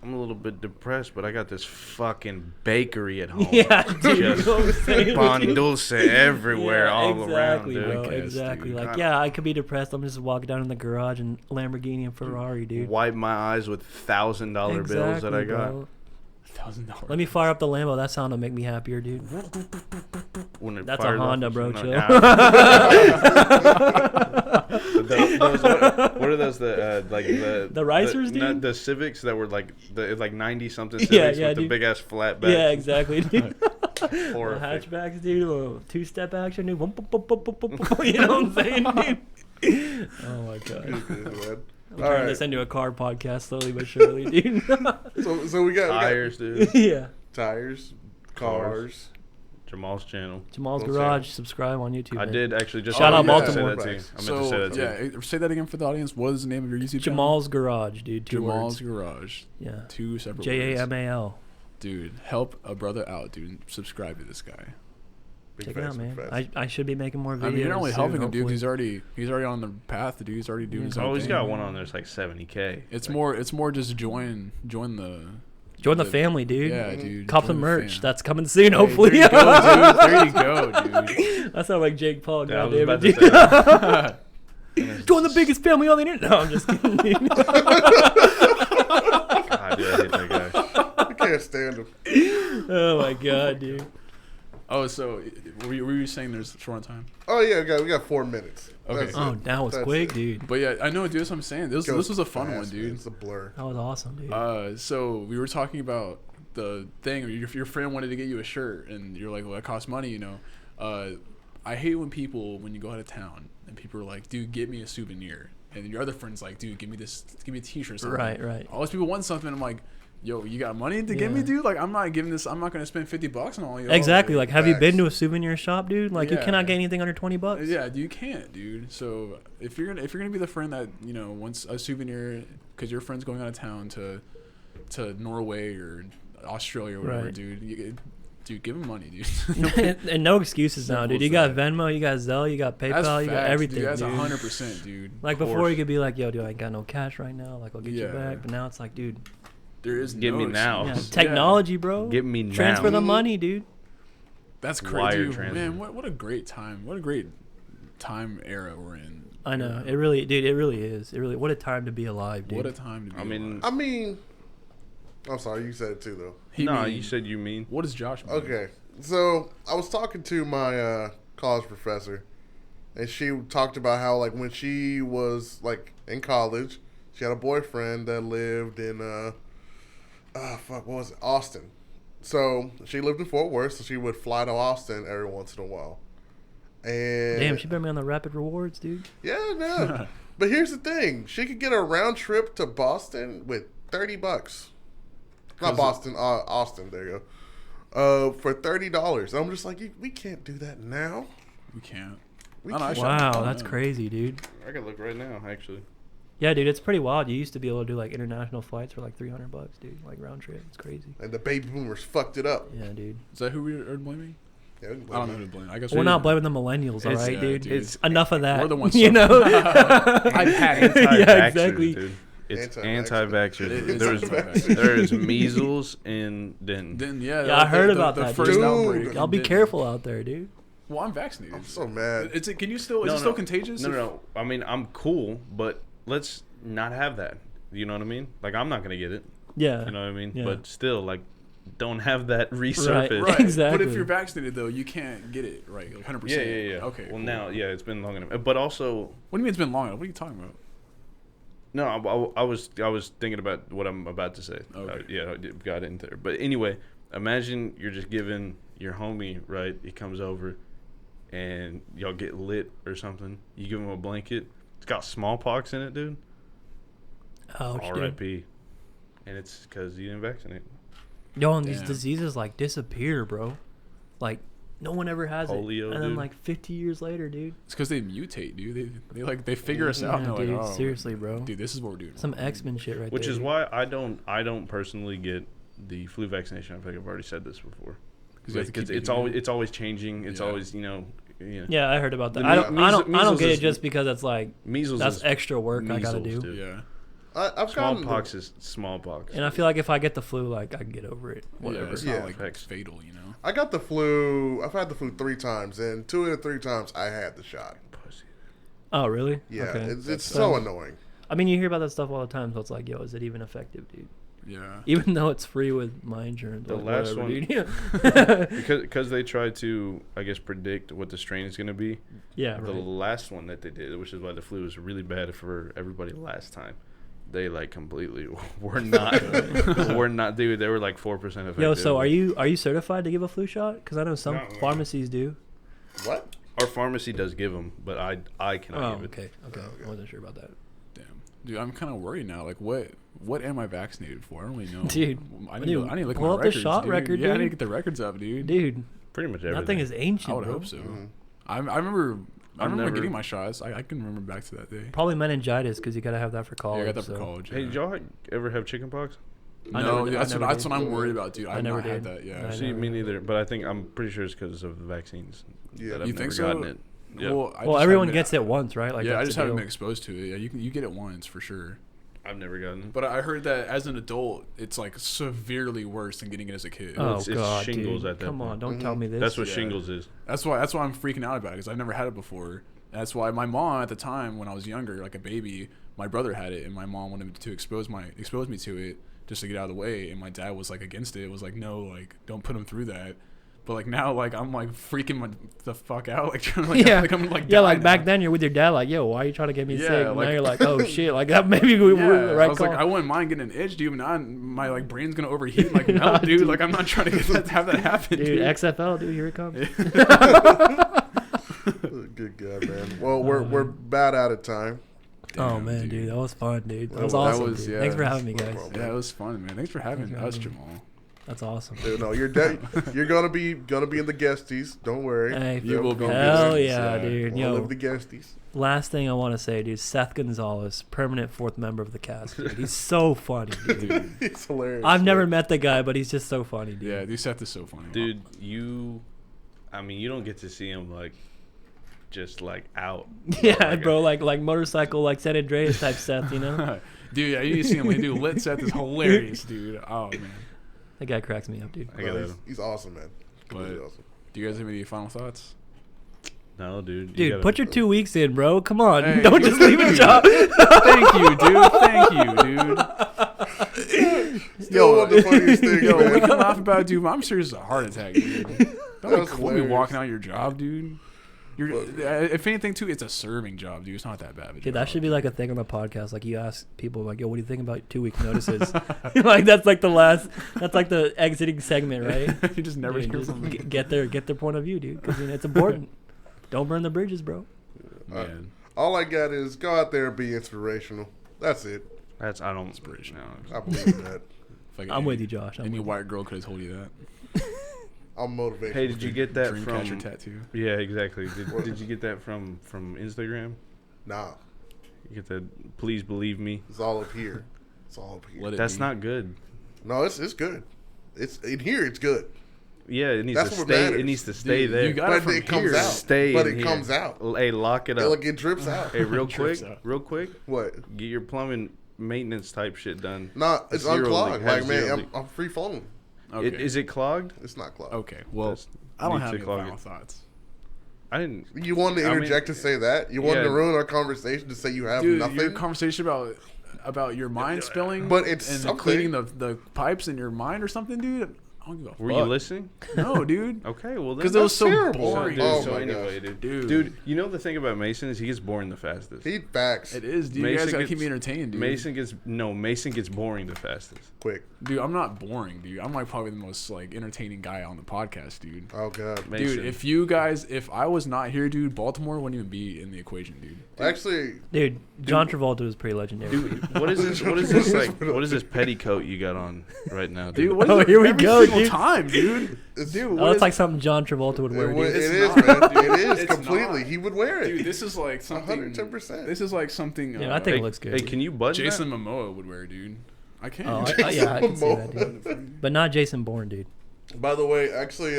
I'm a little bit depressed, but I got this fucking bakery at home. Yeah, dude. You know Just what I'm saying? pan dulce everywhere, Yeah, all exactly, around, bro, dude. Wicked ass, exactly. dude. Like, God. yeah, I could be depressed. I'm just walking down in the garage and Lamborghini and Ferrari, dude. Wipe my eyes with $1,000 bills that I got. bro. $1,000. Let me fire up the Lambo. That sound will make me happier, dude. When it That's a fires off, Honda, it's bro. not- Chill. What are those? The Ricers, dude? The Civics that were like 90-something Civics Yeah, yeah, with the dude. big ass flat back. Yeah, exactly, dude. The Horrific. hatchbacks, dude. A 2-step action, dude. You know what I'm saying, dude? Oh my god. Man. I'm All turning right. this into a car podcast slowly but surely, dude. So we got Tires, dude. Yeah. tires, cars. Jamal's channel. Jamal's Don't Garage. say Subscribe on YouTube. I man. did actually just. Shout out I meant to Baltimore. say that to you. I meant So, to say that to you. yeah, say that again for the audience. What is the name of your YouTube channel? Jamal's Garage, dude. Two Jamal's words. Garage. Yeah. 2 separate words. JAMAL. Dude, help a brother out, dude. Subscribe to this guy. Big Check it facts, out, big man. facts. I should be making more videos. I mean, you're not only soon, helping him, dude. hopefully. He's already on the path, dude. He's already doing his own Oh, he's thing. got one on there. It's like 70K. It's more just join the Join the family, dude. Yeah, dude. Cop join some the merch. fam. That's coming soon, Hey, hopefully. There you go, dude. There you go, dude. I sound like Jake Paul. Yeah, I was Goddamn about it, to dude. say. Join the biggest family on the internet. No, I'm just kidding. Dude. God, yeah, I hate that guy. I can't stand him. Oh my god, dude. Oh, so were you saying there's short on time? Oh yeah, we got 4 minutes. Okay. That's Oh, it. that was That's quick, it. dude. But yeah, I know, dude. That's what I'm saying. This Goes was a fun fast, one, man. dude. It's a blur. That was awesome, dude. So we were talking about the thing. Your friend wanted to get you a shirt, and you're like, "Well, that costs money, you know." I hate when you go out of town, and people are like, "Dude, get me a souvenir," and your other friend's like, "Dude, give me a T-shirt." Or something. Right. All these people want something. I'm like, "Yo, you got money to give me, Yeah. dude? Like, I'm not gonna spend $50 on all you." Exactly. Like, have you been Facts. to a souvenir shop, dude? Like, you Yeah. cannot get anything under $20. Yeah, you can't, dude. So if you're gonna be the friend that wants a souvenir because your friend's going out of town to Norway or Australia or whatever, Right. dude, give him money, dude. And no excuses now, Simple dude. You as got that. Venmo, you got Zelle, you got That's PayPal, you got facts, everything, dude. That's dude. 100%, dude. Like Of before, course. you could be like, "Yo, dude, I ain't got no cash right now. Like, I'll get you Yeah. back." But now it's like, dude, There is Give no me now. yeah, excuse. technology, bro. Give me now. Transfer the money, dude. That's Wire crazy, transfer. man. What a great time. What a great time era we're in. I know. It really, dude. It really is. It really. What a time to be alive, dude. What a time to be. I mean, I mean, I'm sorry, you said it too though. no, you said you mean. What does Josh mean? Okay, so I was talking to my college professor, and she talked about how like when she was like in college, she had a boyfriend that lived in what was it? Austin. So she lived in Fort Worth, so she would fly to Austin every once in a while. And Damn, she better be on the Rapid Rewards, dude. yeah, no. But here's the thing: she could get a round trip to Boston with $30. Not Boston, Austin. There you go. For $30. I'm just like, we can't do that now. We can't. We I don't know, can't. actually, I Wow, don't that's know. crazy, dude. I can look right now, actually. Yeah, dude, it's pretty wild. You used to be able to do like international flights for like $300, dude, like round trip. It's crazy. And the baby boomers fucked it up. Yeah, dude. Is that who we are blaming? Yeah, we can I blame don't know them. who to blame. I guess We're not blaming the millennials, all It's- right, yeah, dude. dude. It's Enough of that. We're the ones you know. I've had it. Yeah, Anti-vaxxers, exactly. dude. It's Anti-vaxxers. anti-vaxxers. It is There's anti-vaxxers. there's measles in Denton. Then yeah, Yeah, I heard about the that, first dude. outbreak. Y'all be Then- careful out there, dude. Well, I'm vaccinated. I'm so mad. Can you still? Is it still contagious? No. I mean, I'm cool, but let's not have that. You know what I mean? Like, I'm not gonna get it. Yeah. You know what I mean? Yeah. But still, like, don't have that resurface. Right. Exactly. But if you're vaccinated, though, you can't get it, right? Like 100%. Yeah. Okay. Well, cool. now, yeah, it's been long enough. But also, What do you mean it's been long enough? What are you talking about? no, I was thinking about what I'm about to say. Okay. Yeah, I got into there. But anyway, imagine you're just giving your homie, right? He comes over, and y'all get lit or something. You give him a blanket. It's got smallpox in it, dude. Ouch, dude. R.I.P. And it's because you didn't vaccinate. Yo, and these Damn. diseases like disappear, bro. Like no one ever has Polio, it, and then dude. like 50 years later, dude. It's because they mutate, dude. They figure us out. Yeah, And they're dude, like, oh, seriously, bro. Dude, this is what we're doing. Some X-Men shit right Which there. is dude. why I don't personally get the flu vaccination. I think I've already said this before. 'Cause you have to Because keep it's getting always it. it's always changing. It's Yeah. always Yeah, I heard about that. The I don't measles get it is- just because it's like measles. that's is extra work I gotta measles, do. dude. Yeah. I've gotten Smallpox is smallpox. And I feel like if I get the flu, like I can get over it. Whatever. Whatever. It's Yeah. not like Facts. fatal, you know. I got the flu. I've had the flu 3 times, and 2 of the 3 times I had the shot. Pussy. Oh, really? Yeah, Okay. it's So- so annoying. I mean, you hear about that stuff all the time, so it's like, yo, is it even effective, dude? Yeah. Even though it's free with my insurance. The like, last whatever, one- dude. Yeah. Because they try to, I guess, predict what the strain is going to be. Yeah, The right. last one that they did, which is why the flu was really bad for everybody last time. They like completely were not dude. They were like 4% effective. Yo, so are you certified to give a flu shot? Because I know some No. pharmacies do. What? Our pharmacy does give them, but I cannot Oh, give it. okay. okay. I wasn't sure about that. Damn. Dude, I'm kind of worried now. Like, what am I vaccinated for? I don't really know. Dude, I need dude, to look at pull my up the records, shot dude. record, Yeah, I need to dude. get the records up, dude. Dude, Pretty much everything. that thing is ancient, I would bro. hope so. Mhm. I remember. I I've remember never- getting my shots. I can remember back to that day. Probably meningitis because you gotta have that for Yeah, college. I got that for so. college. Hey, Yeah. did y'all ever have chickenpox? I No, never did. that's I what never did. I'm worried about, dude. I I've never not had did. that. Yeah. I See, never me did. neither. But I'm pretty sure it's because of the vaccines. Yeah. that I've You never think so? gotten it. Yeah. Well, I Well, just everyone haven't- gets it once, right? Like yeah, I that's just the haven't deal. been exposed to it. Yeah, you get it once for sure. I've never gotten it. But I heard that as an adult, it's like severely worse than getting it as a kid. Oh it's God, shingles dude. at that Come point. on, don't tell me this. That's what Yeah. shingles is. That's why I'm freaking out about it because I've never had it before. That's why my mom at the time when I was younger, like a baby, my brother had it, and my mom wanted to expose me to it just to get out of the way, and my dad was like against it. Was like, no, like don't put him through that. But like now, like I'm like freaking the fuck out, like trying to like, yeah, like I'm like yeah, like dying back now. then you're with your dad, like, yo, why are you trying to get me Yeah, sick? like- Now you're like, oh shit, like that maybe we were the I right was call. like, I wouldn't mind getting an itch, dude. But now my like brain's gonna overheat, like melt, dude. Like I'm not trying to have that happen, dude, dude. XFL, dude, here it comes. Good guy, man. Well, we're about out of time. Oh Damn, man, dude, that was fun, dude. That was That awesome. was- dude. yeah. Thanks for having me, guys. problem. Yeah, it was fun, man. Thanks for having Thanks for us, having me. Jamal. That's awesome. Dude, no, you're gonna be in the guesties. Don't worry. Hey, You will be in the hell guesties, yeah, yeah. dude. We'll Yo, live the guesties. last thing I want to say, dude, Seth Gonzalez, permanent fourth member of the cast. Dude. He's so funny, dude. It's hilarious. I've never man. met the guy, but he's just so funny, dude. Yeah, dude, Seth is so funny, Dude, you don't get to see him like just like out. Yeah, Like, bro, like motorcycle, like San Andreas type Seth, you know? Dude, yeah, you need to see him. Dude, lit Seth is hilarious, dude. Oh man. That guy cracks me up, dude. I No, gotta, he's awesome, man. Completely But- awesome. Do you guys have any final thoughts? no, dude. you Dude, gotta- put your 2 weeks in, bro. Come on. Hey, Don't just leave a job. Thank you, dude. Thank you, dude. Still one of the funniest things, Yo, we man. can laugh about it, dude. But I'm serious as a heart attack, dude. Don't was be cool be hilarious. walking out your job, dude. If anything, too, it's a serving job, dude. It's not that bad of a Dude, job. that should be like a thing on the podcast. Like you ask people, like, "Yo, what do you think about 2 week notices?" Like that's like that's like the exiting segment, right? You just never Dude, hear just from me. get their point of view, dude, because it's important. Don't burn the bridges, bro. Man. All I got is go out there and be inspirational. That's it. That's I don't. Inspirational. No. I believe that. Fucking I'm with you, Josh. I'm Any with you. white girl could have told you that. I'm motivated. Hey, did you get that Dreamcatcher from? tattoo. Yeah, exactly. Did you get that from Instagram? Nah, You get that? Please believe me. it's all up here. It's all up here. Let it That's be. not good. No, it's good. It's in here. It's good. Yeah, it needs That's to what stay. matters. It needs to stay Dude, there. you got it But from it comes here. out. Stay. But in it here. comes out. Hey, lock it up. Like it drips out. Hey, real quick, Trips out. real quick. What? Get your plumbing maintenance type shit done. Nah, it's Zero unclogged. leak, has Like man, zero I'm, leak. I'm free flowing. Okay. Is it clogged? It's not clogged. Okay. Well, That's- I don't needs have to any clog final it. thoughts. I didn't. You wanted to I mean- interject to say that? You wanted Yeah. to ruin our conversation to say you have Dude, nothing? your conversation about your mind spilling, But it's and something. cleaning the pipes in your mind or something, dude. I don't give a fuck. Were you listening? No, dude. Okay, well then. Because it was so terrible. boring. Dude, Oh so my anyway, gosh. dude, you know the thing about Mason is he gets boring the fastest. He facts. It is, dude. You Mason guys gotta gets- keep me entertained, dude. Mason gets boring the fastest. Quick. Dude, I'm not boring, dude. I'm like probably the most like entertaining guy on the podcast, dude. Oh god. Mason. Dude, if I was not here, dude, Baltimore wouldn't even be in the equation, dude. Actually, Dude, John Travolta was pretty legendary. Dude, what is this? What is this like? What is this petticoat you got on right now, Dude, dude? what is Oh, it here we every go, single dude. time, dude? it's, Dude, Oh, what it's is- like something John Travolta would wear, it, dude. it It's is, not, man. dude. It is It's completely. not. He would wear it. Dude, this is like something. 110%. This is like something. Yeah, I think Hey, it looks good. Hey, dude. can you button Jason that? Momoa would wear, dude. I can't. Oh, yeah, I can see that, dude. But not Jason Bourne, dude. By the way, actually,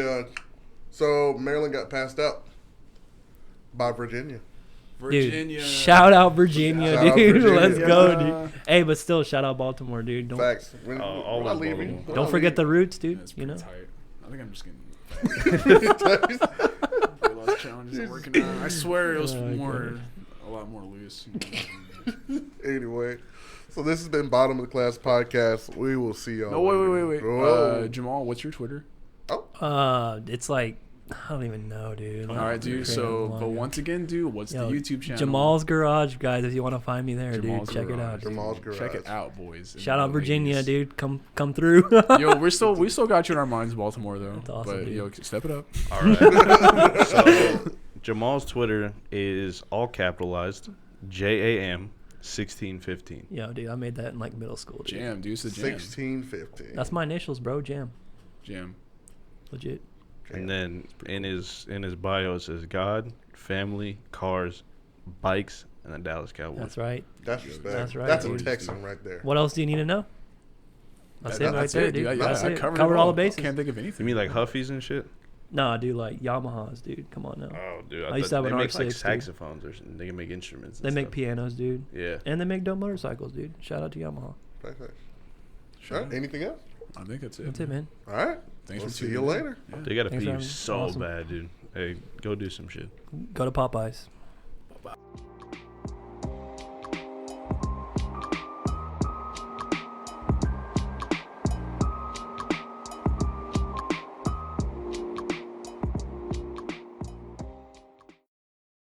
so Maryland got passed up by Virginia. Virginia. Dude, shout out Virginia, Shout out dude. Virginia. Let's go, Yeah. dude. Hey, but still, shout out Baltimore, dude. Don't Facts. We're, all we're not of leaving. Baltimore. We're don't not forget the roots, dude. That's You pretty know. tight. I think I'm just getting. leaving. Weight loss challenges are working out. I swear it was Oh, more, a lot more loose. Anyway, so this has been Bottom of the Class Podcast. We will see y'all. No, wait. later. Oh. Jamal, what's your Twitter? It's like I don't even know, dude. All right, dude. So, but once again, dude, what's Yo, the YouTube channel? Jamal's Garage, guys. If you want to find me there, Jamal's dude, check it Garage, out. dude. Jamal's Garage. Check it out, boys. and Shout out Virginia, ladies. dude. Come through. Yo, we still got you in our minds, Baltimore, though. That's awesome, but dude. yo, step it up. All right. So Jamal's Twitter is all capitalized, JAM1615. Yo, dude, I made that in like middle school. Dude. Jam, dude. It's the jam. 1615. That's my initials, bro. Jam, Jam. legit. And then in his bio it says God, family, cars, bikes, and the Dallas Cowboys. That's right. That's respect. That's right, That's dude. a Texan right there. What else do you need to know? That's it right That's there, it, dude. dude. That's I it. covered, Covered it all the bases. Can't think of You anything. mean like Huffies and shit? Nah, dude, like Yamahas, dude. Come on now. Oh, dude. I used to have they an make like R6, dude. saxophones or something. They can make instruments. They And make stuff. pianos, dude. Yeah. And they make dope motorcycles, dude. Shout out to Yamaha. Nice, nice. Sure. All right, anything else? I think that's it. That's it, man. All right. Thanks We'll for see tuning you in. later. Yeah. They got to Thanks pee for you having me. so Awesome. bad, dude. Hey, go do some shit. Go to Popeyes. Bye-bye.